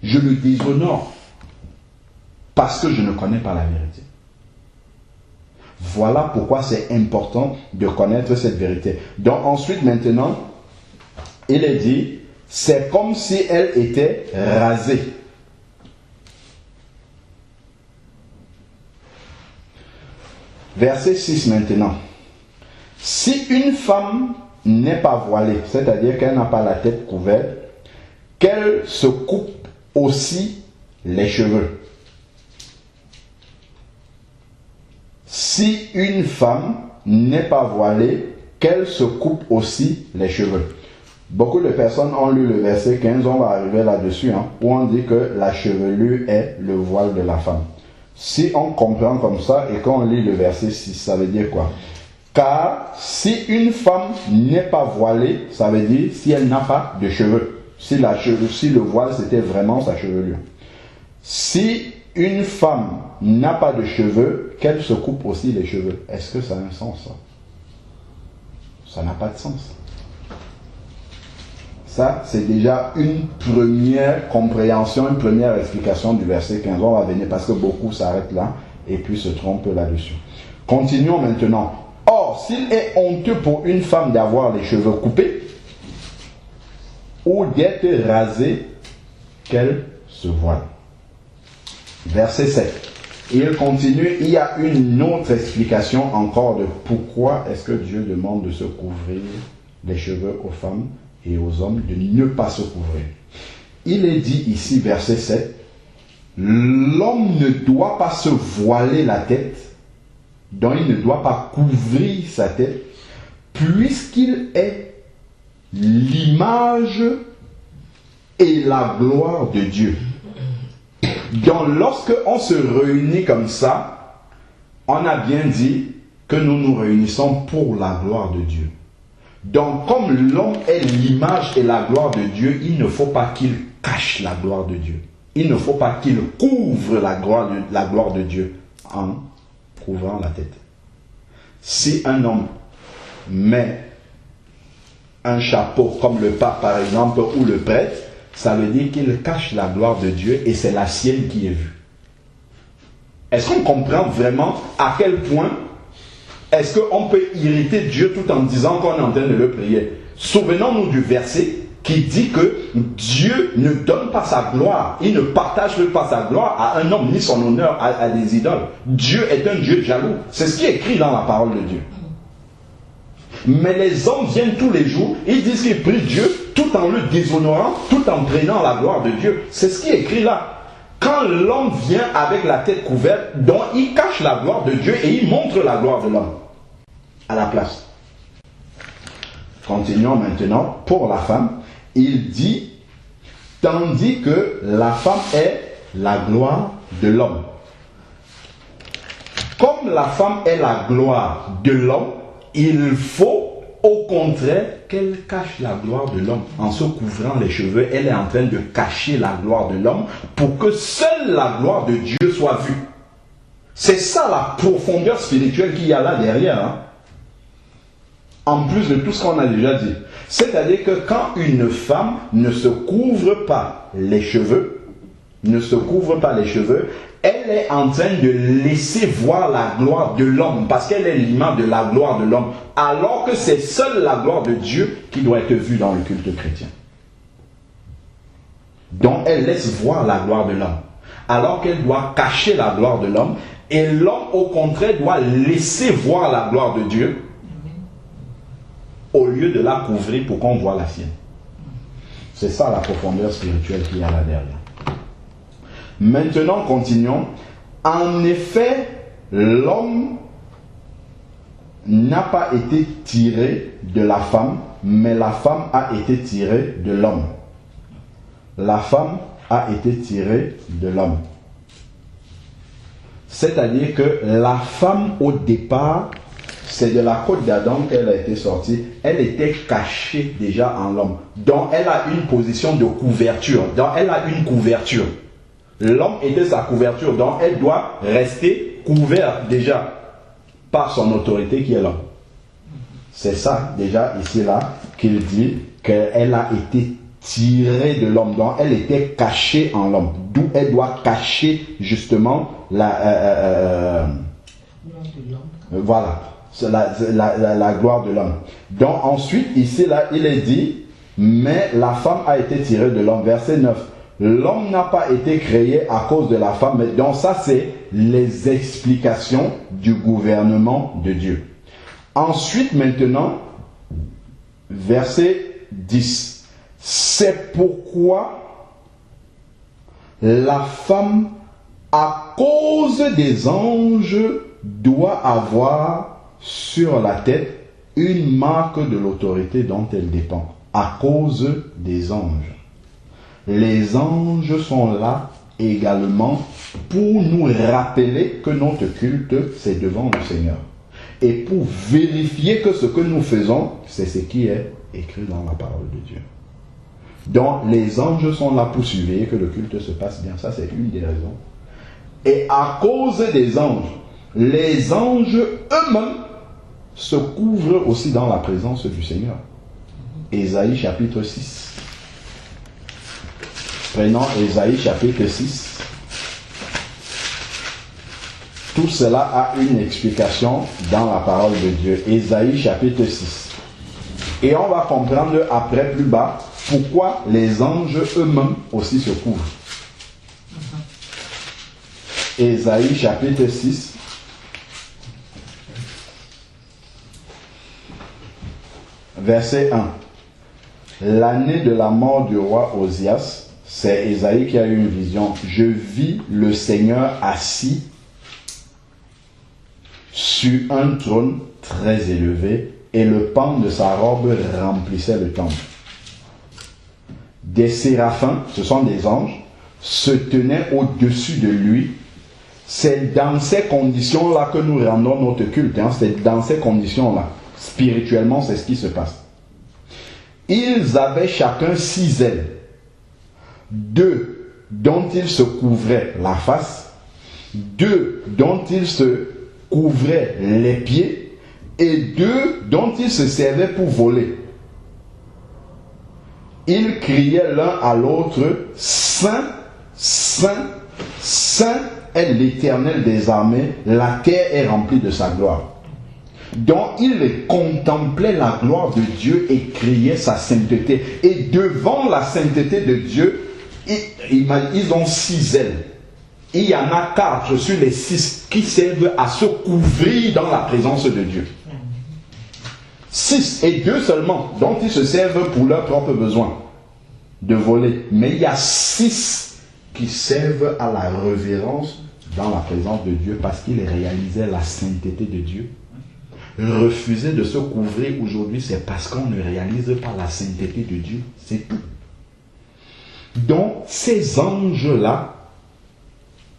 Je le déshonore parce que je ne connais pas la vérité. Voilà pourquoi c'est important de connaître cette vérité. Donc ensuite maintenant, il est dit, c'est comme si elle était rasée. Verset 6 maintenant. Si une femme n'est pas voilée, c'est-à-dire qu'elle n'a pas la tête couverte, qu'elle se coupe aussi les cheveux. Si une femme n'est pas voilée, qu'elle se coupe aussi les cheveux. Beaucoup de personnes ont lu le verset 15, on va arriver là-dessus, où on dit que la chevelure est le voile de la femme. Si on comprend comme ça et qu'on lit le verset 6, ça veut dire quoi? Car si une femme n'est pas voilée, ça veut dire si elle n'a pas de cheveux. Si le voile c'était vraiment sa chevelure. Si une femme n'a pas de cheveux, qu'elle se coupe aussi les cheveux. Est-ce que ça a un sens, ça? Ça n'a pas de sens. Ça, c'est déjà une première compréhension, une première explication du verset 15. On va venir parce que beaucoup s'arrêtent là et puis se trompent là-dessus. Continuons maintenant. Or, s'il est honteux pour une femme d'avoir les cheveux coupés ou d'être rasée, qu'elle se voile. Verset 7. Il continue, il y a une autre explication encore de pourquoi est-ce que Dieu demande de se couvrir les cheveux aux femmes et aux hommes de ne pas se couvrir. Il est dit ici, verset 7, l'homme ne doit pas se voiler la tête, donc il ne doit pas couvrir sa tête, puisqu'il est l'image et la gloire de Dieu. Donc lorsque on se réunit comme ça, on a bien dit que nous nous réunissons pour la gloire de Dieu. Donc comme l'homme est l'image et la gloire de Dieu, il ne faut pas qu'il cache la gloire de Dieu. Il ne faut pas qu'il couvre la gloire de Dieu en couvrant la tête. Si un homme met un chapeau comme le pape par exemple ou le prêtre, ça veut dire qu'il cache la gloire de Dieu et c'est la sienne qui est vue. Est-ce qu'on comprend vraiment à quel point est-ce qu'on peut irriter Dieu tout en disant qu'on est en train de le prier? Souvenons-nous du verset qui dit que Dieu ne donne pas sa gloire, il ne partage pas sa gloire à un homme ni son honneur à des idoles. Dieu est un Dieu jaloux. C'est ce qui est écrit dans la parole de Dieu. Mais les hommes viennent tous les jours, ils disent qu'ils prient Dieu tout en le déshonorant, tout en prenant la gloire de Dieu. C'est ce qui est écrit là. Quand l'homme vient avec la tête couverte, donc il cache la gloire de Dieu et il montre la gloire de l'homme à la place. Continuons maintenant. Pour la femme, il dit, tandis que la femme est la gloire de l'homme. Comme la femme est la gloire de l'homme, il faut au contraire qu'elle cache la gloire de l'homme. En se couvrant les cheveux, elle est en train de cacher la gloire de l'homme pour que seule la gloire de Dieu soit vue. C'est ça la profondeur spirituelle qu'il y a là derrière. Hein? En plus de tout ce qu'on a déjà dit. C'est-à-dire que quand une femme ne se couvre pas les cheveux, elle est en train de laisser voir la gloire de l'homme, parce qu'elle est l'image de la gloire de l'homme, alors que c'est seule la gloire de Dieu qui doit être vue dans le culte chrétien. Donc elle laisse voir la gloire de l'homme, alors qu'elle doit cacher la gloire de l'homme, et l'homme au contraire doit laisser voir la gloire de Dieu, au lieu de la couvrir pour qu'on voit la sienne. C'est ça la profondeur spirituelle qu'il y a là derrière. Maintenant, continuons. En effet, l'homme n'a pas été tiré de la femme, mais la femme a été tirée de l'homme. La femme a été tirée de l'homme. C'est-à-dire que la femme, au départ, c'est de la côte d'Adam qu'elle a été sortie. Elle était cachée déjà en l'homme. Donc, elle a une position de couverture. Donc, elle a une couverture. L'homme était sa couverture, donc elle doit rester couverte déjà par son autorité qui est l'homme. C'est ça déjà ici là qu'il dit qu'elle a été tirée de l'homme, donc elle était cachée en l'homme, d'où elle doit cacher justement la gloire de l'homme. Donc ensuite ici là il est dit mais la femme a été tirée de l'homme, verset 9. L'homme n'a pas été créé à cause de la femme, mais donc ça c'est les explications du gouvernement de Dieu. Ensuite maintenant, verset 10. C'est pourquoi la femme, à cause des anges, doit avoir sur la tête une marque de l'autorité dont elle dépend. À cause des anges. Les anges sont là également pour nous rappeler que notre culte, c'est devant le Seigneur. Et pour vérifier que ce que nous faisons, c'est ce qui est écrit dans la parole de Dieu. Donc, les anges sont là pour surveiller que le culte se passe bien. Ça, c'est une des raisons. Et à cause des anges, les anges eux-mêmes se couvrent aussi dans la présence du Seigneur. Ésaïe chapitre 6. Prenons Ésaïe chapitre 6. Tout cela a une explication dans la parole de Dieu. Ésaïe chapitre 6. Et on va comprendre après plus bas pourquoi les anges eux-mêmes aussi se couvrent. Ésaïe chapitre 6. Verset 1. L'année de la mort du roi Osias, c'est Ésaïe qui a eu une vision. Je vis le Seigneur assis sur un trône très élevé et le pan de sa robe remplissait le temple. Des séraphins, ce sont des anges, se tenaient au-dessus de lui. C'est dans ces conditions-là que nous rendons notre culte. C'est dans ces conditions-là. Spirituellement, c'est ce qui se passe. Ils avaient chacun 6 ailes. 2 dont ils se couvraient la face, 2 dont ils se couvraient les pieds, et 2 dont ils se servaient pour voler. Ils criaient l'un à l'autre, Saint, Saint, Saint est l'Éternel des armées, la terre est remplie de sa gloire. Donc ils contemplaient la gloire de Dieu et criaient sa sainteté. Et devant la sainteté de Dieu, ils ont 6 ailes. Il y en a 4 sur les 6 qui servent à se couvrir dans la présence de Dieu. 6 et 2 seulement, dont ils se servent pour leurs propres besoins de voler. Mais il y a 6 qui servent à la révérence dans la présence de Dieu parce qu'ils réalisaient la sainteté de Dieu. Refuser de se couvrir aujourd'hui, c'est parce qu'on ne réalise pas la sainteté de Dieu. C'est tout. Donc, ces anges-là,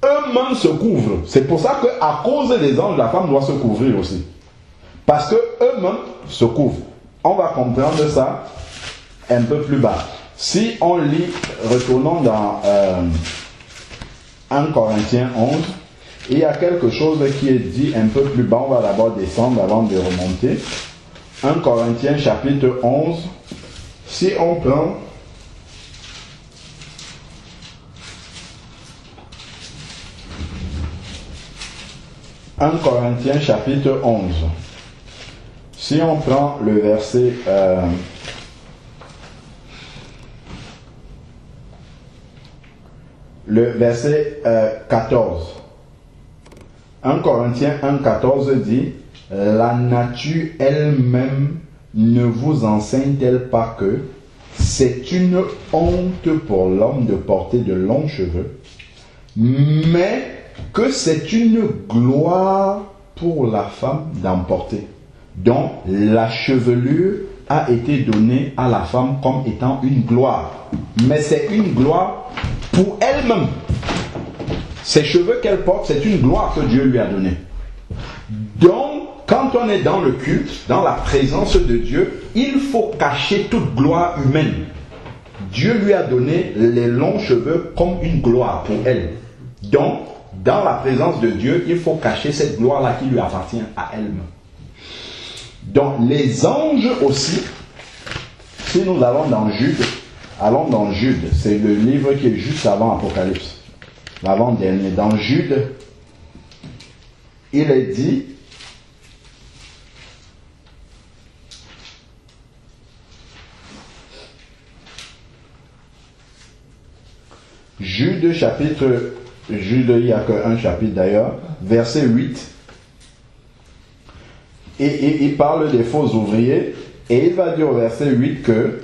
eux-mêmes se couvrent. C'est pour ça qu'à cause des anges, la femme doit se couvrir aussi. Parce qu'eux-mêmes se couvrent. On va comprendre ça un peu plus bas. Si on lit, retournons dans 1 Corinthiens 11, il y a quelque chose qui est dit un peu plus bas. On va d'abord descendre avant de remonter. 1 Corinthiens chapitre 11. Si on prend « 1 Corinthiens chapitre 11 ». Si on prend le verset... le verset 14. 1 Corinthiens 1, 14 dit « La nature elle-même ne vous enseigne-t-elle pas que c'est une honte pour l'homme de porter de longs cheveux, mais que c'est une gloire pour la femme d'en porter. Donc la chevelure a été donnée à la femme comme étant une gloire, mais c'est une gloire pour elle-même. Ces cheveux qu'elle porte, c'est une gloire que Dieu lui a donnée. Donc, quand on est dans le culte, dans la présence de Dieu, il faut cacher toute gloire humaine. Dieu lui a donné les longs cheveux comme une gloire pour elle. Donc, dans la présence de Dieu, il faut cacher cette gloire-là qui lui appartient à elle-même. Donc, les anges aussi, si nous allons dans Jude, c'est le livre qui est juste avant Apocalypse. L'avant-dernier. Dans Jude, il est dit Jude, il n'y a qu'un chapitre d'ailleurs, verset 8. Et il parle des faux ouvriers, et il va dire au verset 8 que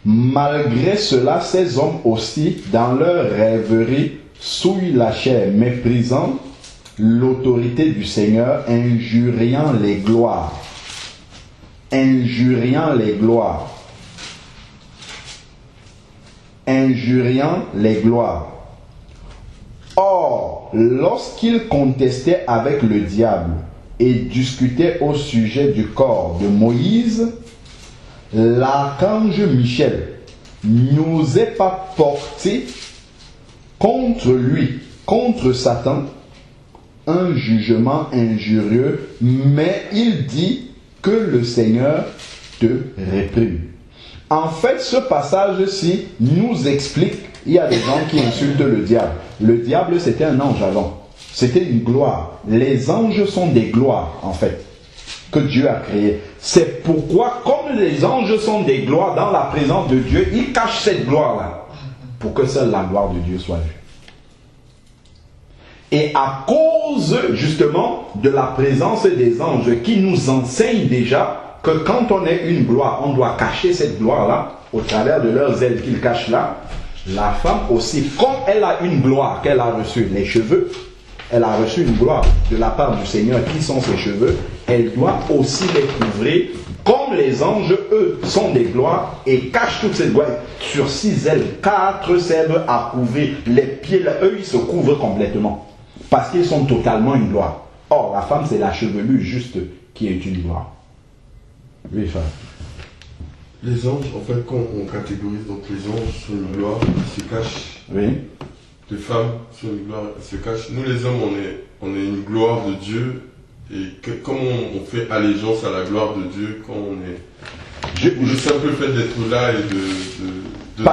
malgré cela, ces hommes aussi, dans leur rêverie, souillent la chair, méprisant l'autorité du Seigneur, injuriant les gloires. Injuriant les gloires. Injuriant les gloires. Or, lorsqu'ils contestaient avec le diable et discutaient au sujet du corps de Moïse, l'archange Michel n'osait pas porter contre lui, contre Satan, un jugement injurieux, mais il dit que le Seigneur te réprime. En fait, ce passage-ci nous explique, il y a des gens qui insultent le diable. Le diable, c'était un ange avant. C'était une gloire. Les anges sont des gloires, en fait, que Dieu a créées. C'est pourquoi, comme les anges sont des gloires dans la présence de Dieu, ils cachent cette gloire-là, pour que seule la gloire de Dieu soit vue. Et à cause, justement, de la présence des anges qui nous enseignent déjà que quand on est une gloire, on doit cacher cette gloire-là, au travers de leurs ailes qu'ils cachent là. La femme aussi, comme elle a une gloire qu'elle a reçue, les cheveux, elle a reçu une gloire de la part du Seigneur qui sont ses cheveux, elle doit aussi les couvrir, comme les anges, eux, sont des gloires et cachent toutes ces gloires. Sur 6 ailes, 4 sèvres à couvrir, les pieds, là, eux, ils se couvrent complètement, parce qu'ils sont totalement une gloire. Or, la femme, c'est la chevelure juste qui est une gloire. Oui, frère. Les anges, en fait, quand on catégorise donc les anges sur une gloire, ils se cachent. Oui. Les femmes sur une gloire, elles se cachent. Nous, les hommes, on est une gloire de Dieu. Et comment on fait allégeance à la gloire de Dieu quand on est... Le simple fait d'être là et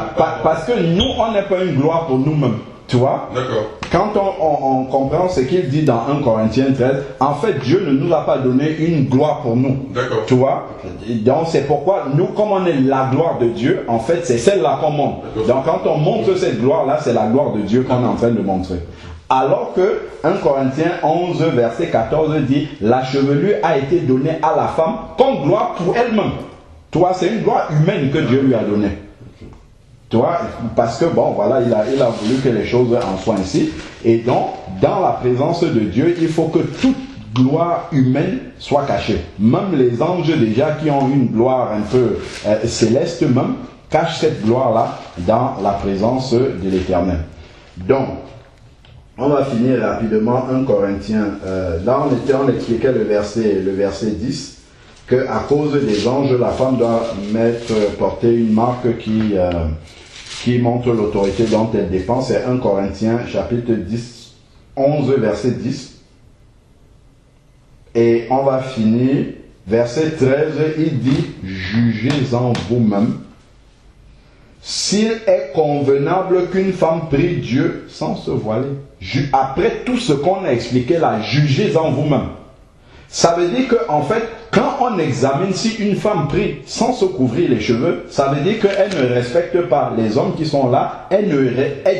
parce que nous, on n'est pas une gloire pour nous-mêmes. Tu vois? D'accord. Quand on comprend ce qu'il dit dans 1 Corinthiens 13, en fait, Dieu ne nous a pas donné une gloire pour nous. D'accord. Tu vois? Donc, c'est pourquoi nous, comme on est la gloire de Dieu, en fait, c'est celle-là qu'on montre. Donc, quand on montre cette gloire-là, c'est la gloire de Dieu qu'on est en train de montrer. Alors que 1 Corinthiens 11, verset 14 dit, la chevelure a été donnée à la femme comme gloire pour elle-même. Tu vois, c'est une gloire humaine que Dieu lui a donnée. Tu vois, parce que bon, voilà, il a voulu que les choses en soient ainsi. Et donc, dans la présence de Dieu, il faut que toute gloire humaine soit cachée. Même les anges déjà qui ont une gloire un peu céleste même, cachent cette gloire-là dans la présence de l'Éternel. Donc, on va finir rapidement 1 Corinthiens. Là, on expliquait le verset 10. Qu'à cause des anges, la femme doit porter une marque qui montre l'autorité dont elle dépend. C'est 1 Corinthiens chapitre 10, 11 verset 10. Et on va finir, verset 13, il dit, jugez-en vous-même s'il est convenable qu'une femme prie Dieu sans se voiler. Après tout ce qu'on a expliqué là, jugez-en vous-même. Ça veut dire qu'en fait, quand on examine si une femme prie sans se couvrir les cheveux, ça veut dire qu'elle ne respecte pas les hommes qui sont là, elle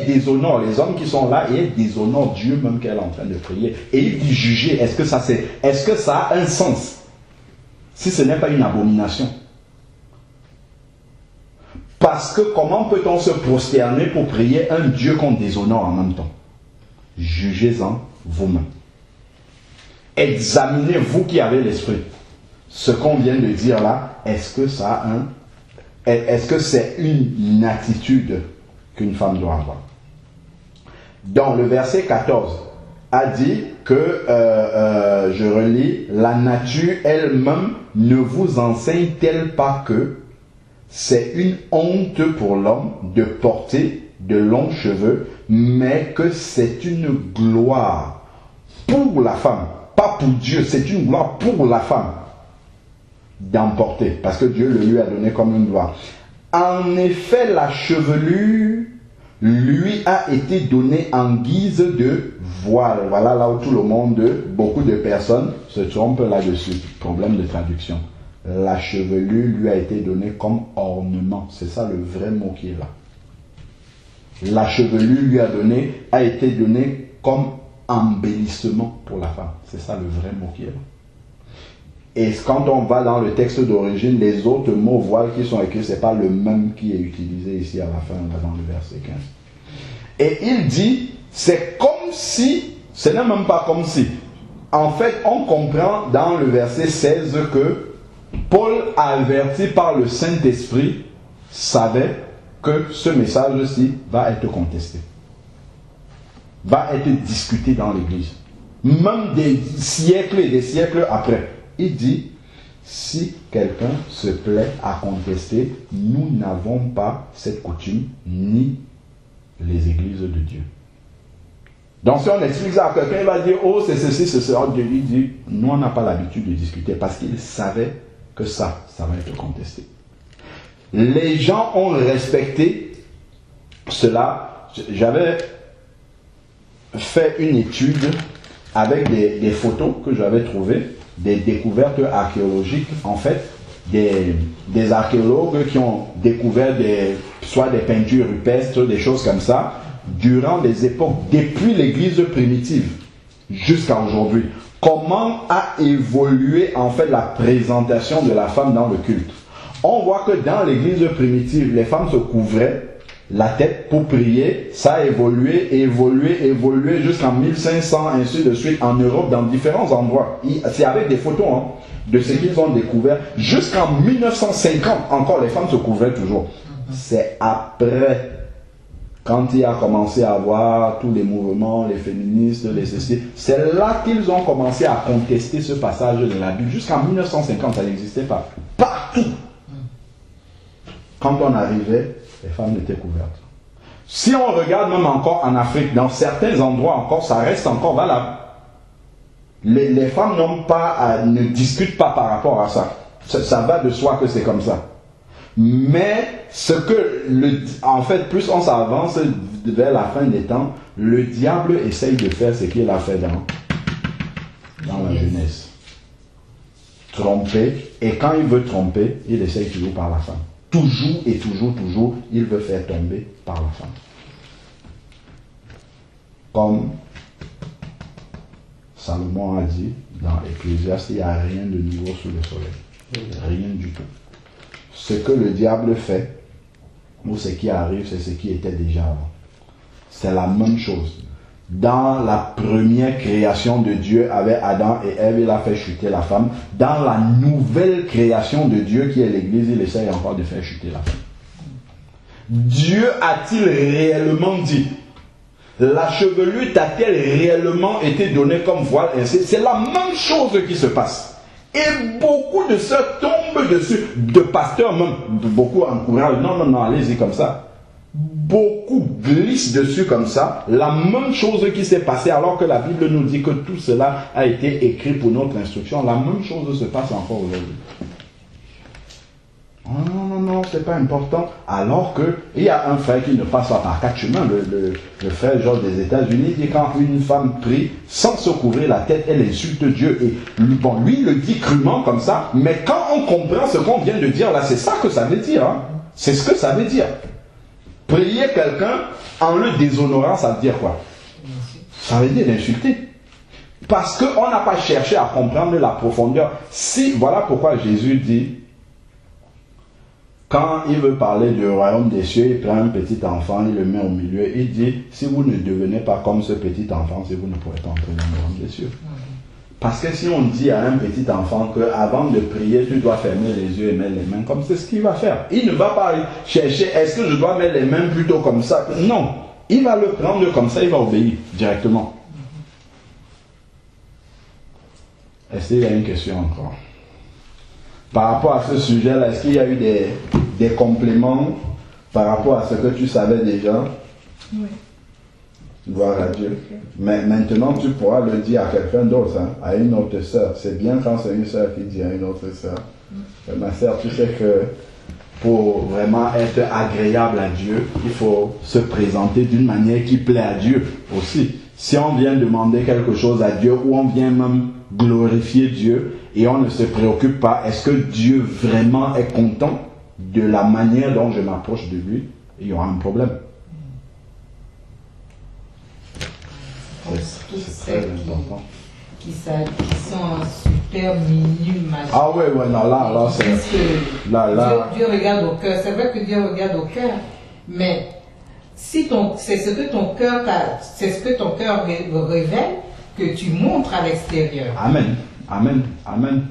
déshonore les hommes qui sont là et elle déshonore Dieu même qu'elle est en train de prier. Et il dit juger, est-ce que ça a un sens si ce n'est pas une abomination? Parce que comment peut-on se prosterner pour prier un Dieu qu'on déshonore en même temps? Jugez-en vous-même. Examinez, vous qui avez l'esprit, ce qu'on vient de dire là, est-ce que c'est une attitude qu'une femme doit avoir? Dans le verset 14, a dit que, je relis, la nature elle-même ne vous enseigne-t-elle pas que c'est une honte pour l'homme de porter de longs cheveux, mais que c'est une gloire pour la femme? Pas pour Dieu, c'est une gloire pour la femme d'en porter, parce que Dieu le lui a donné comme une gloire. En effet, la chevelure lui a été donnée en guise de voile. Voilà là où tout le monde, beaucoup de personnes se trompent là-dessus. Problème de traduction. La chevelure lui a été donnée comme ornement. C'est ça le vrai mot qui est là. La chevelure lui a été donnée comme embellissement pour la femme. C'est ça le vrai mot qui est là. Et quand on va dans le texte d'origine, les autres mots voiles qui sont écrits, ce n'est pas le même qui est utilisé ici à la fin, là, dans le verset 15. Et il dit, c'est comme si, ce n'est même pas comme si. En fait, on comprend dans le verset 16 que Paul, averti par le Saint-Esprit, savait que ce message-ci va être contesté, va être discuté dans l'Église, même des siècles et des siècles après. Il dit, si quelqu'un se plaît à contester, nous n'avons pas cette coutume, ni les églises de Dieu. Donc si on explique ça à quelqu'un, il va dire, oh c'est ceci, c'est cela. Il dit, nous on n'a pas l'habitude de discuter parce qu'il savait que ça va être contesté. Les gens ont respecté cela. J'avais fait une étude avec des photos que j'avais trouvées, des découvertes archéologiques, en fait, des archéologues qui ont découvert soit des peintures rupestres, des choses comme ça, durant des époques, depuis l'église primitive jusqu'à aujourd'hui. Comment a évolué en fait la présentation de la femme dans le culte? On voit que dans l'église primitive, les femmes se couvraient la tête pour prier. Ça a évolué jusqu'en 1500, ainsi de suite, en Europe, dans différents endroits. C'est avec des photos de ce qu'ils ont découvert. Jusqu'en 1950, encore, les femmes se couvraient toujours. C'est après, quand il a commencé à avoir tous les mouvements, les féministes, les ceci, c'est là qu'ils ont commencé à contester ce passage de la Bible. Jusqu'en 1950, ça n'existait pas. Partout. Quand on arrivait, les femmes étaient couvertes. Si on regarde même encore en Afrique, dans certains endroits encore, ça reste encore valable. Les femmes ne discutent pas par rapport à ça. Ça va de soi que c'est comme ça. Mais en fait, plus on s'avance vers la fin des temps, le diable essaye de faire ce qu'il a fait dans la jeunesse. Tromper. Et quand il veut tromper, il essaye toujours par la femme. Toujours et toujours, il veut faire tomber par la femme. Comme Salomon a dit dans Ecclésiaste, il n'y a rien de nouveau sous le soleil. Rien du tout. Ce que le diable fait, ou ce qui arrive, c'est ce qui était déjà avant. C'est la même chose. Dans la première création de Dieu avec Adam et Ève, il a fait chuter la femme. Dans la nouvelle création de Dieu qui est l'Église, il essaye encore de faire chuter la femme. Dieu a-t-il réellement dit? La chevelure t'a-t-elle réellement été donnée comme voile? C'est la même chose qui se passe. Et beaucoup de sœurs tombent dessus, de pasteurs même, beaucoup encouragent, non, allez-y comme ça. Beaucoup glissent dessus comme ça, la même chose qui s'est passée alors que la Bible nous dit que tout cela a été écrit pour notre instruction. La même chose se passe encore aujourd'hui. Oh, non, c'est pas important. Alors qu'il y a un frère qui ne passe pas par quatre chemins, le frère Georges des États-Unis, dit quand une femme prie sans se couvrir la tête, elle insulte Dieu. Et lui le dit crûment comme ça, mais quand on comprend ce qu'on vient de dire là, c'est ça que ça veut dire. C'est ce que ça veut dire. Prier quelqu'un en le déshonorant, ça veut dire quoi? Ça veut dire l'insulter. Parce qu'on n'a pas cherché à comprendre la profondeur. Voilà pourquoi Jésus dit, quand il veut parler du royaume des cieux, il prend un petit enfant, il le met au milieu, il dit, si vous ne devenez pas comme ce petit enfant, si vous ne pourrez pas entrer dans le royaume des cieux. Parce que si on dit à un petit enfant qu'avant de prier, tu dois fermer les yeux et mettre les mains, comme c'est ce qu'il va faire. Il ne va pas chercher, est-ce que je dois mettre les mains plutôt comme ça? Non. Il va le prendre comme ça, il va obéir directement. Est-ce qu'il y a une question encore? Par rapport à ce sujet-là, est-ce qu'il y a eu des compléments par rapport à ce que tu savais déjà? Oui. Gloire à Dieu. Mais maintenant, tu pourras le dire à quelqu'un d'autre, à une autre sœur. C'est bien quand c'est une sœur qui dit à une autre sœur. Ma sœur, tu sais que pour vraiment être agréable à Dieu, il faut se présenter d'une manière qui plaît à Dieu aussi. Si on vient demander quelque chose à Dieu ou on vient même glorifier Dieu et on ne se préoccupe pas, est-ce que Dieu vraiment est content de la manière dont je m'approche de lui? Il y aura un problème. C'est très important. Qui sont super minimes. Ah ouais, non, là, c'est... Là. Dieu regarde au cœur. C'est vrai que Dieu regarde au cœur, mais si c'est ce que ton cœur révèle que tu montres à l'extérieur. Amen.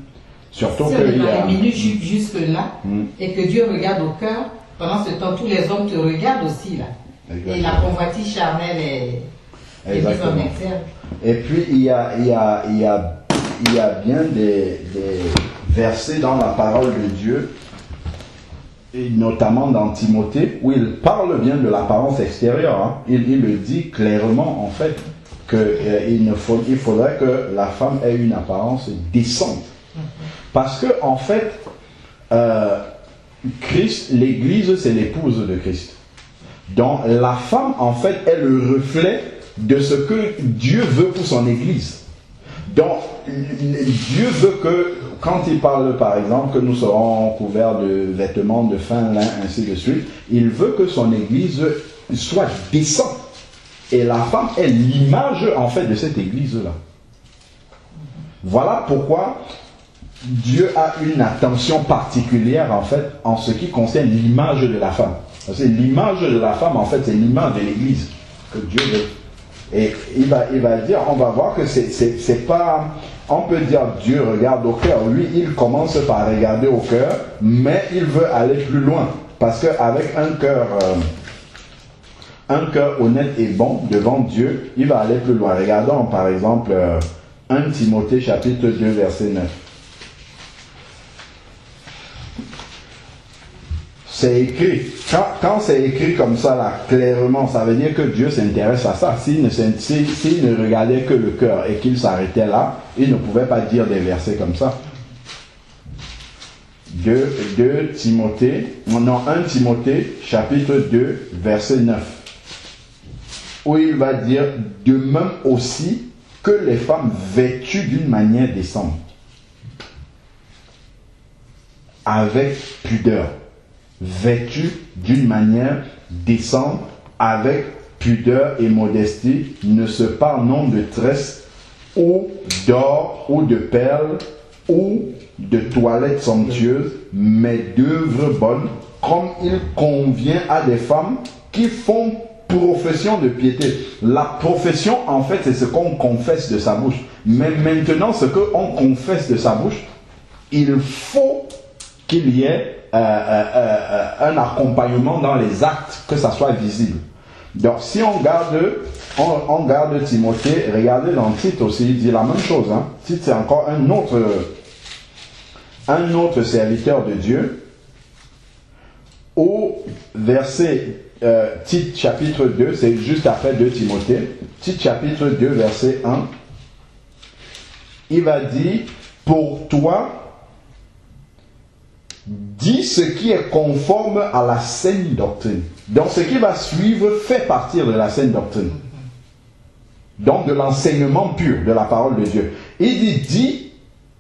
Surtout si que on est dans les minutes jusque-là, et que Dieu regarde au cœur, pendant ce temps, tous les hommes te regardent aussi là. Exactement. Et la convoitise charnelle est... Exactement. Et puis il y a bien des versets dans la parole de Dieu, et notamment dans Timothée, où il parle bien de l'apparence extérieure. Il le dit clairement en fait. il faudrait que la femme ait une apparence décente. Parce que, en fait, Christ, l'Église, c'est l'épouse de Christ. Donc, la femme, en fait, est le reflet de ce que Dieu veut pour son Église. Donc, Dieu veut que, quand il parle, par exemple, que nous serons couverts de vêtements de fin lin, ainsi de suite, il veut que son Église soit décente. Et la femme est l'image, en fait, de cette Église-là. Voilà pourquoi Dieu a une attention particulière, en fait, en ce qui concerne l'image de la femme. Parce que l'image de la femme, en fait, c'est l'image de l'Église que Dieu veut. Et il va dire, on va voir que c'est pas... On peut dire Dieu regarde au cœur. Lui, il commence par regarder au cœur, mais il veut aller plus loin. Parce qu'avec un cœur honnête et bon devant Dieu, il va aller plus loin. Regardons par exemple 1 Timothée chapitre 2 verset 9. C'est écrit. Quand c'est écrit comme ça, là, clairement, ça veut dire que Dieu s'intéresse à ça. S'il ne regardait que le cœur et qu'il s'arrêtait là, il ne pouvait pas dire des versets comme ça. 1 Timothée, chapitre 2, verset 9. Où il va dire, de même aussi que les femmes vêtues d'une manière décente, avec pudeur. Vêtues d'une manière décente, avec pudeur et modestie, ne se parlent de tresses, ou d'or, ou de perles, ou de toilettes somptueuses, mais d'œuvres bonnes, comme il convient à des femmes qui font profession de piété. La profession, en fait, c'est ce qu'on confesse de sa bouche. Mais maintenant, ce qu'on confesse de sa bouche, il faut qu'il y ait un accompagnement dans les actes, que ça soit visible. Donc, si on garde Timothée, regardez dans Tite aussi, il dit la même chose. Hein. Tite, c'est encore un autre serviteur de Dieu. Au verset Tite chapitre 2, c'est juste après 2 Timothée. Tite chapitre 2, verset 1. Il va dire, pour toi, dis ce qui est conforme à la saine doctrine. Donc ce qui va suivre fait partie de la saine doctrine. Donc de l'enseignement pur de la parole de Dieu. Il dit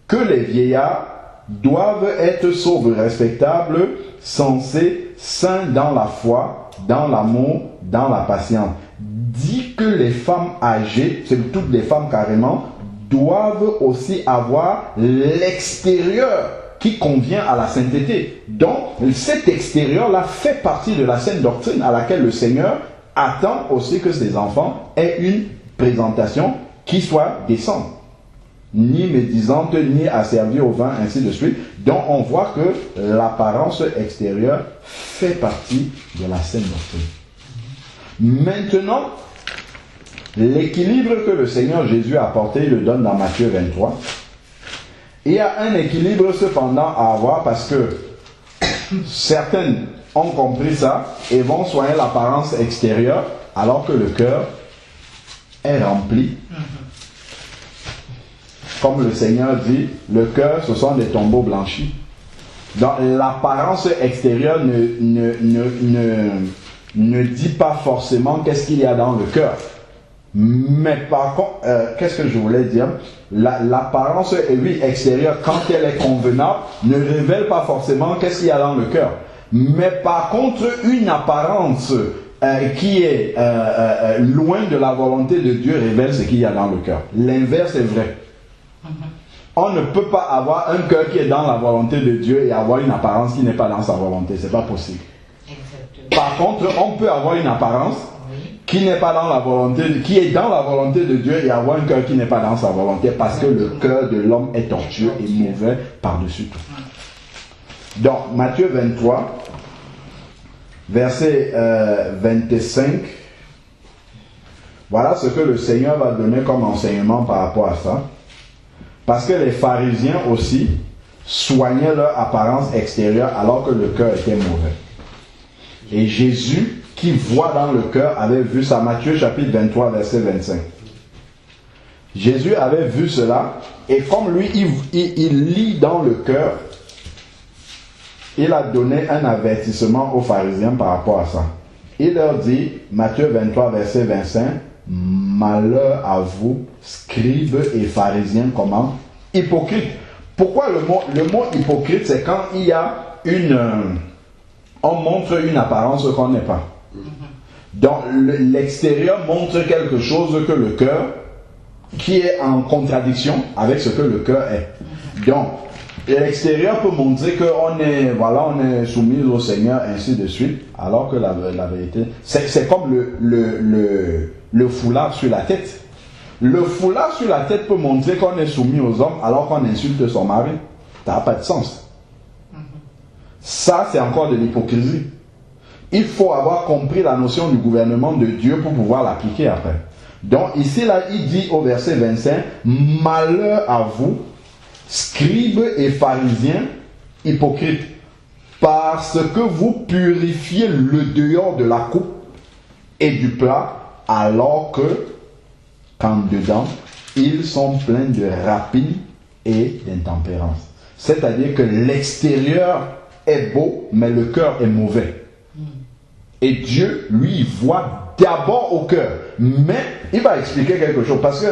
que les vieillards doivent être sobres, respectables, sensés, saints dans la foi, dans l'amour, dans la patience. Dit que les femmes âgées, c'est toutes les femmes carrément, doivent aussi avoir l'extérieur qui convient à la sainteté. Donc, cet extérieur-là fait partie de la saine doctrine à laquelle le Seigneur attend aussi que ses enfants aient une présentation qui soit décente. Ni médisante, ni asservie au vin, ainsi de suite. Donc, on voit que l'apparence extérieure fait partie de la saine doctrine. Maintenant, l'équilibre que le Seigneur Jésus a apporté, il le donne dans Matthieu 23. Il y a un équilibre cependant à avoir parce que certaines ont compris ça et vont soigner l'apparence extérieure alors que le cœur est rempli. Comme le Seigneur dit, le cœur ce sont des tombeaux blanchis. Donc l'apparence extérieure ne dit pas forcément qu'est-ce qu'il y a dans le cœur. Mais par contre, qu'est-ce que je voulais dire? L'apparence, oui, extérieure, quand elle est convenable, ne révèle pas forcément qu'est-ce qu'il y a dans le cœur. Mais par contre, une apparence qui est loin de la volonté de Dieu révèle ce qu'il y a dans le cœur. L'inverse est vrai. On ne peut pas avoir un cœur qui est dans la volonté de Dieu et avoir une apparence qui n'est pas dans sa volonté. C'est pas possible. Exactement. Par contre, on peut avoir une apparence qui n'est pas dans la volonté, qui est dans la volonté de Dieu et avoir un cœur qui n'est pas dans sa volonté parce que le cœur de l'homme est tortueux et mauvais par-dessus tout. Donc, Matthieu 23, verset 25, voilà ce que le Seigneur va donner comme enseignement par rapport à ça. Parce que les pharisiens aussi soignaient leur apparence extérieure alors que le cœur était mauvais. Et Jésus, qui voit dans le cœur, avait vu ça, Matthieu chapitre 23, verset 25. Jésus avait vu cela, et comme lui, il lit dans le cœur, il a donné un avertissement aux pharisiens par rapport à ça. Il leur dit, Matthieu 23, verset 25, « Malheur à vous, scribes et pharisiens, comment? Hypocrites. » Pourquoi le mot hypocrite, c'est quand il y a on montre une apparence qu'on n'est pas. Donc l'extérieur montre quelque chose que le cœur, qui est en contradiction avec ce que le cœur est. Donc l'extérieur peut montrer qu'on est, voilà, on est soumis au Seigneur, ainsi de suite, alors que la vérité, c'est comme le foulard sur la tête. Le foulard sur la tête peut montrer qu'on est soumis aux hommes alors qu'on insulte son mari. Ça n'a pas de sens. Ça, c'est encore de l'hypocrisie. Il faut avoir compris la notion du gouvernement de Dieu pour pouvoir l'appliquer après. Donc ici, là, il dit au verset 25, « Malheur à vous, scribes et pharisiens, hypocrites, parce que vous purifiez le dehors de la coupe et du plat, alors que, qu'en dedans, ils sont pleins de rapine et d'intempérance. » C'est-à-dire que l'extérieur est beau, mais le cœur est mauvais. Et Dieu, lui, voit d'abord au cœur. Mais il va expliquer quelque chose. Parce que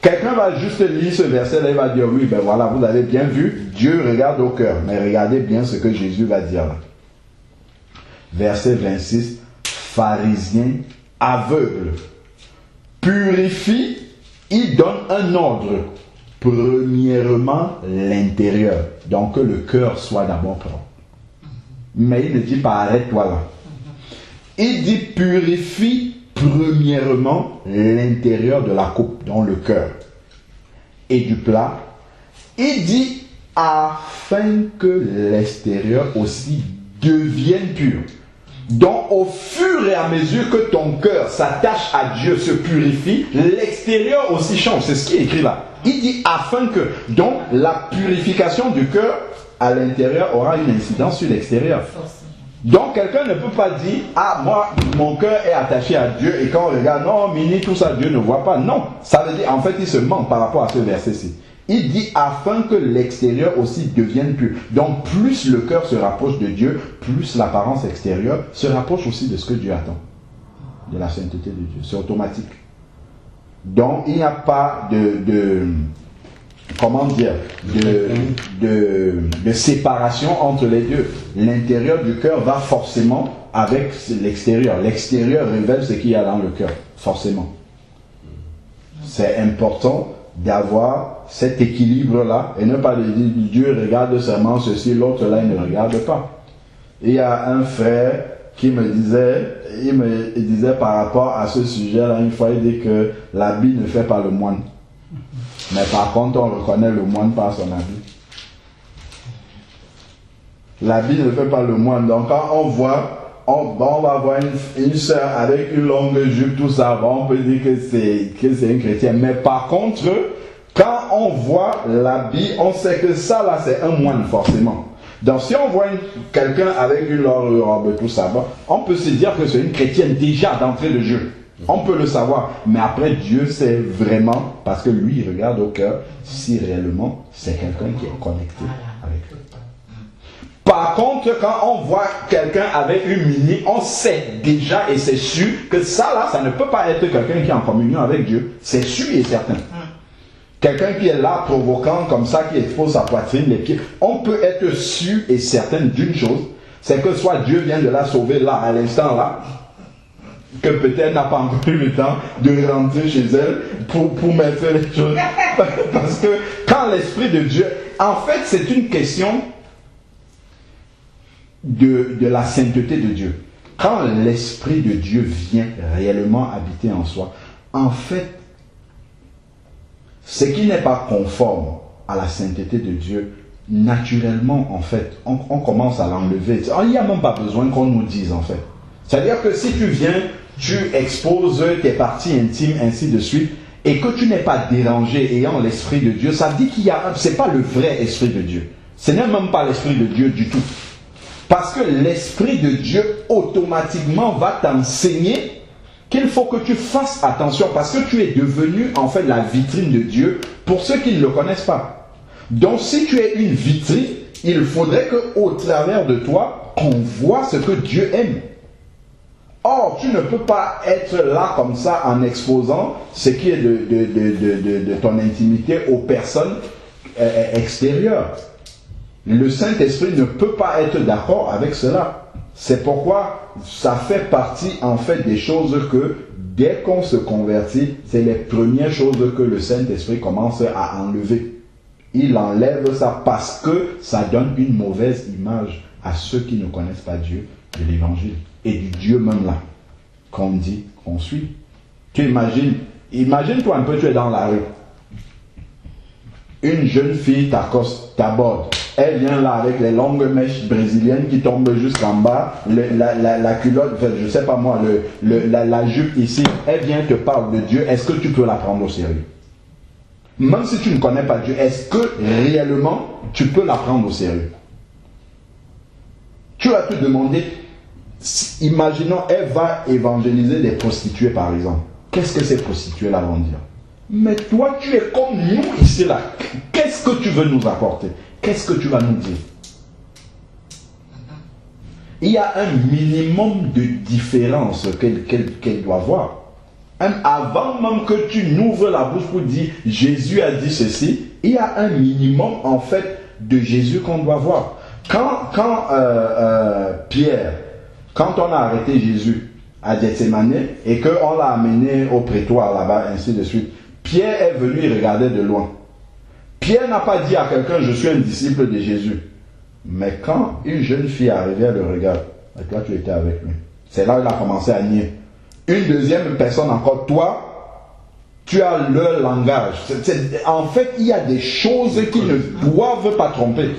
quelqu'un va juste lire ce verset-là, il va dire, oui, ben voilà, vous avez bien vu, Dieu regarde au cœur. Mais regardez bien ce que Jésus va dire là. Verset 26, pharisiens aveugles, purifie, il donne un ordre. Premièrement, l'intérieur. Donc que le cœur soit d'abord propre. Mais il ne dit pas arrête-toi là. Il dit purifie premièrement l'intérieur de la coupe, dans le cœur et du plat. Il dit afin que l'extérieur aussi devienne pur. Donc au fur et à mesure que ton cœur s'attache à Dieu, se purifie, l'extérieur aussi change. C'est ce qui est écrit là. Il dit afin que, donc la purification du cœur à l'intérieur aura une incidence sur l'extérieur. Donc quelqu'un ne peut pas dire, ah moi mon cœur est attaché à Dieu et quand on regarde, non Mini, tout ça Dieu ne voit pas. Non, ça veut dire, en fait il se ment par rapport à ce verset-ci. Il dit afin que l'extérieur aussi devienne pur. Donc plus le cœur se rapproche de Dieu, plus l'apparence extérieure se rapproche aussi de ce que Dieu attend. De la sainteté de Dieu. C'est automatique. Donc il n'y a pas comment dire, de séparation entre les deux. L'intérieur du cœur va forcément avec l'extérieur. L'extérieur révèle ce qu'il y a dans le cœur, forcément. C'est important d'avoir cet équilibre-là et ne pas dire Dieu regarde seulement ceci, l'autre là il ne regarde pas. Il y a un frère qui me disait, il disait par rapport à ce sujet-là, une fois il dit que l'habit ne fait pas le moine. Mais par contre, on reconnaît le moine par son habit. L'habit ne fait pas le moine. Donc quand on voit, on va voir une soeur avec une longue jupe, tout ça, on peut dire que c'est une chrétienne. Mais par contre, quand on voit l'habit, on sait que ça là, c'est un moine forcément. Donc si on voit quelqu'un avec une longue robe, tout ça, on peut se dire que c'est une chrétienne déjà d'entrée de jeu. On peut le savoir, mais après Dieu sait vraiment, parce que lui il regarde au cœur, si réellement c'est quelqu'un qui est connecté avec lui. Par contre, quand on voit quelqu'un avec une mini, on sait déjà et c'est sûr que ça là, ça ne peut pas être quelqu'un qui est en communion avec Dieu. C'est sûr et certain. Quelqu'un qui est là provoquant comme ça, qui expose sa poitrine, les pieds, on peut être sûr et certain d'une chose, c'est que soit Dieu vient de la sauver là, à l'instant là, que peut-être n'a pas encore eu le temps de rentrer chez elle pour mettre les choses. Parce que quand l'Esprit de Dieu... En fait, c'est une question de la sainteté de Dieu. Quand l'Esprit de Dieu vient réellement habiter en soi, en fait, ce qui n'est pas conforme à la sainteté de Dieu, naturellement, en fait, on commence à l'enlever. Il n'y a même pas besoin qu'on nous dise, en fait. C'est-à-dire que si tu viens, tu exposes tes parties intimes, ainsi de suite, et que tu n'es pas dérangé ayant l'Esprit de Dieu, ça dit qu'il y a c'est pas le vrai Esprit de Dieu. Ce n'est même pas l'Esprit de Dieu du tout. Parce que l'Esprit de Dieu automatiquement va t'enseigner qu'il faut que tu fasses attention parce que tu es devenu en fait la vitrine de Dieu pour ceux qui ne le connaissent pas. Donc si tu es une vitrine, il faudrait qu'au travers de toi, qu'on voit ce que Dieu aime. Or, tu ne peux pas être là comme ça en exposant ce qui est de ton intimité aux personnes extérieures. Le Saint-Esprit ne peut pas être d'accord avec cela. C'est pourquoi ça fait partie en fait des choses que dès qu'on se convertit, c'est les premières choses que le Saint-Esprit commence à enlever. Il enlève ça parce que ça donne une mauvaise image à ceux qui ne connaissent pas Dieu de l'Évangile et du Dieu même là qu'on dit, qu'on suit. Tu imagine-toi un peu, tu es dans la rue. Une jeune fille t'accoste, t'aborde. Elle vient là avec les longues mèches brésiliennes qui tombent jusqu'en bas, la culotte, enfin, je sais pas moi, la jupe ici. Elle vient te parler de Dieu. Est-ce que tu peux la prendre au sérieux? Même si tu ne connais pas Dieu, est-ce que réellement tu peux la prendre au sérieux? Tu vas te demander, imaginons, elle va évangéliser des prostituées par exemple. Qu'est-ce que ces prostituées-là vont dire? Mais toi, tu es comme nous ici là. Qu'est-ce que tu veux nous apporter? Qu'est-ce que tu vas nous dire? Il y a un minimum de différence qu'elle doit voir. Avant même que tu n'ouvres la bouche pour dire Jésus a dit ceci, il y a un minimum en fait de Jésus qu'on doit voir. Quand Pierre, quand on a arrêté Jésus à Gethsémane et qu'on l'a amené au prétoire là-bas, ainsi de suite, Pierre est venu et regardait de loin. Pierre n'a pas dit à quelqu'un, je suis un disciple de Jésus. Mais quand une jeune fille arrivait, elle le regarde. Et toi, tu étais avec lui. C'est là qu'il a commencé à nier. Une deuxième personne encore, toi, tu as leur langage. En fait, il y a des choses qui ne doivent pas tromper.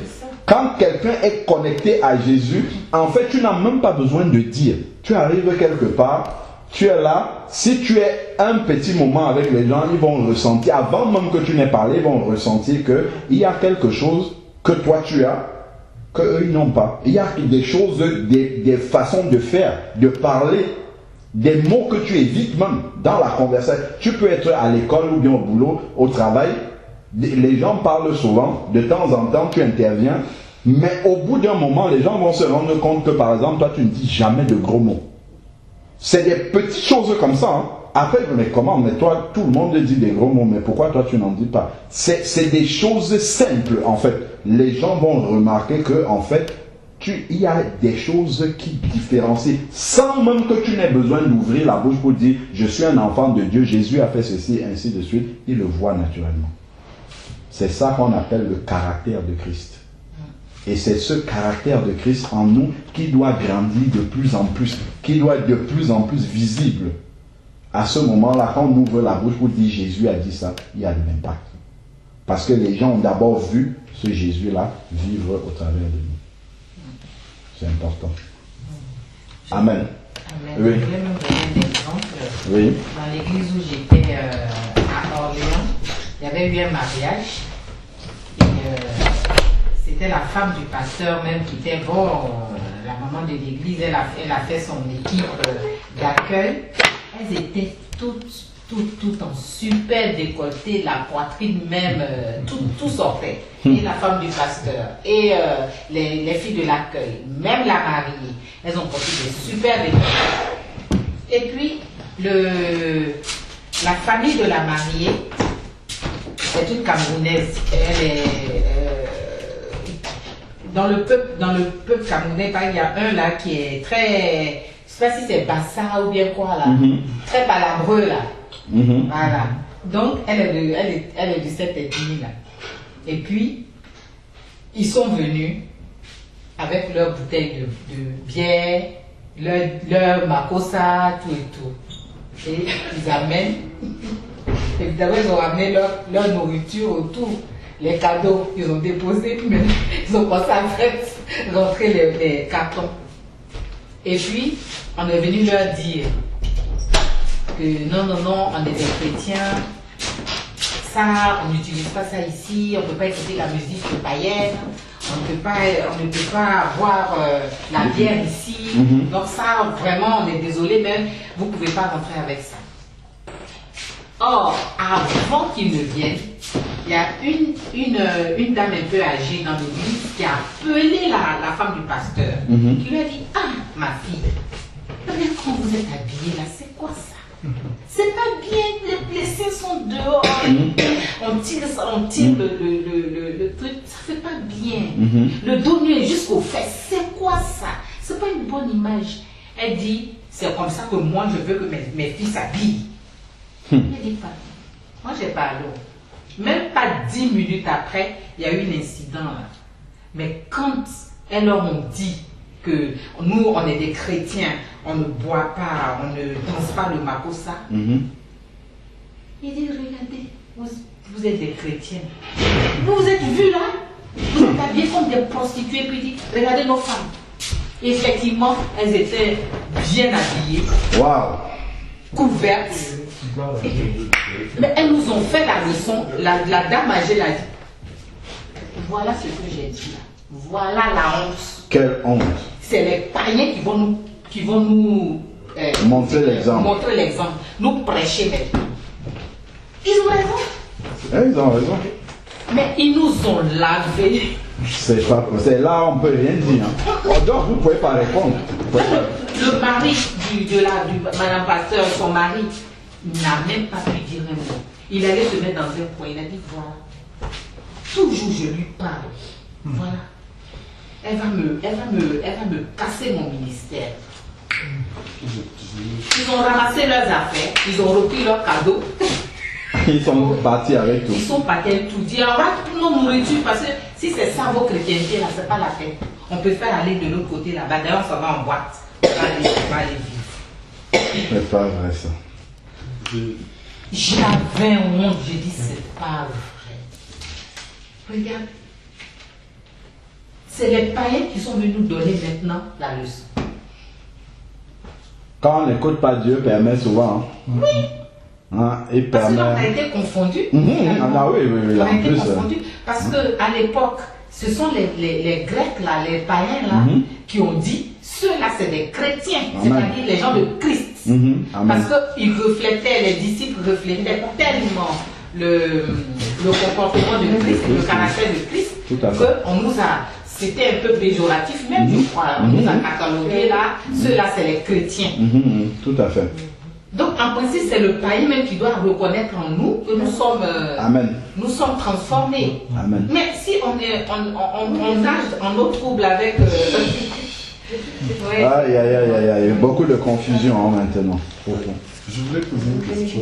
Quand quelqu'un est connecté à Jésus, en fait, tu n'as même pas besoin de dire. Tu arrives quelque part, tu es là. Si tu es un petit moment avec les gens, ils vont ressentir, avant même que tu n'aies parlé, ils vont ressentir qu'il y a quelque chose que toi tu as, qu'eux ils n'ont pas. Il y a des choses, des façons de faire, de parler, des mots que tu évites même dans la conversation. Tu peux être à l'école ou bien au boulot, au travail. Les gens parlent souvent, de temps en temps tu interviens, mais au bout d'un moment, les gens vont se rendre compte que par exemple, toi tu ne dis jamais de gros mots. C'est des petites choses comme ça. Hein. Après, mais comment? Mais toi, tout le monde dit des gros mots, mais pourquoi toi tu n'en dis pas? C'est des choses simples en fait. Les gens vont remarquer que en fait, il y a des choses qui différencient, sans même que tu n'aies besoin d'ouvrir la bouche pour dire je suis un enfant de Dieu, Jésus a fait ceci, ainsi de suite. Il le voit naturellement. C'est ça qu'on appelle le caractère de Christ. Et c'est ce caractère de Christ en nous qui doit grandir de plus en plus, qui doit être de plus en plus visible. À ce moment-là, quand on ouvre la bouche pour dire Jésus a dit ça, il y a de l'impact. Parce que les gens ont d'abord vu ce Jésus-là vivre au travers de nous. C'est important. Amen. Amen. Oui. Je vais me donner un exemple. Oui. Dans l'église où j'étais à Orléans, il y avait eu un mariage. Et, c'était la femme du pasteur même qui était la maman de l'église. Elle a fait son équipe d'accueil. Elles étaient toutes en super décolleté, la poitrine même, tout sortait. Et la femme du pasteur, et les filles de l'accueil, même la mariée, elles ont porté des super décolletés. Et puis, la famille de la mariée, c'est une Camerounaise. Elle est dans le peuple camerounais, il y a un là qui est très, je sais pas si c'est Bassa ou bien quoi là, très palabreux là. Voilà. Donc elle est de cette ethnie là. Et puis ils sont venus avec leur bouteille de bière, leur makossa, tout et tout. Et ils amènent. Évidemment, ils ont ramené leur nourriture autour. Les cadeaux, ils ont déposé, mais ils ont commencé à rentrer les cartons. Et puis, on est venu leur dire que non, on est des chrétiens, ça, on n'utilise pas ça ici, on ne peut pas écouter la musique païenne, on ne peut pas boire la bière ici. Donc ça, vraiment, on est désolé, mais vous ne pouvez pas rentrer avec ça. Or, avant qu'il ne vienne, il y a une dame un peu âgée dans l'église qui a appelé la femme du pasteur, qui lui a dit, ah, ma fille, regarde quand vous êtes habillée là, c'est quoi ça? C'est pas bien, les seins sont dehors, on tire le truc, ça fait pas bien. Le dos nu est jusqu'aux fesses, c'est quoi ça? C'est pas une bonne image. Elle dit, c'est comme ça que moi je veux que mes filles s'habillent. Elle dit pas, moi j'ai pas l'eau. Même pas 10 minutes après, il y a eu un incident là. Mais quand elles leur ont dit que nous on est des chrétiens, on ne boit pas, on ne danse pas le makossa. Il dit, regardez, vous êtes des chrétiens. Vous vous êtes vus là, vous êtes habillés comme des prostituées, puis il dit, regardez nos femmes. Et effectivement, elles étaient bien habillées, couvertes. Mais elles nous ont fait la leçon, la dame âgée l'a dit. Voilà ce que j'ai dit là. Voilà la honte. Quelle honte. C'est les païens qui vont nous montrer l'exemple. Nous prêcher maintenant. Ils ont raison. Ils ont raison. Mais ils nous ont lavé. C'est là on peut rien dire. Donc vous ne pouvez pas répondre. Le mari du madame pasteur, son mari, n'a même pas pu dire un mot. Il allait se mettre dans un coin. Il a dit voilà. Toujours je lui parle. Voilà. Elle va me casser mon ministère. Ils ont ramassé leurs affaires, ils ont repris leurs cadeaux. Ils sont partis avec tout. Ils sont partis avec tout. Dire, on va pour nos nourritures, parce que si c'est ça vos chrétientés, là, c'est pas la peine. On peut faire aller de l'autre côté là-bas. D'ailleurs, ça va en boîte. On va aller vivre. C'est pas vrai ça. J'avais honte, j'ai dit, c'est pas vrai. Regarde. C'est les païens qui sont venus nous donner maintenant la leçon. Quand on n'écoute pas Dieu, permet souvent. Oui. Il parce permet... que là, on a été confondus. Oui, on a été plus, confondus. Parce qu'à l'époque, ce sont les Grecs, là, les païens là, qui ont dit, ceux-là, c'est des chrétiens, c'est-à-dire les gens de Christ. Parce qu'ils reflétaient, les disciples reflétaient tellement le comportement de Christ, le caractère de Christ, qu'on nous a... C'était un peu péjoratif même, je crois. On nous a catalogué là, ceux-là, c'est les chrétiens. Tout à fait. Donc, en principe, c'est le païen même qui doit reconnaître en nous que nous sommes, nous sommes transformés. Amen. Mais si on nage en eau trouble avec... ouais. Aïe, aïe, aïe, aïe, aïe. Beaucoup de confusion maintenant. Je voulais poser une question.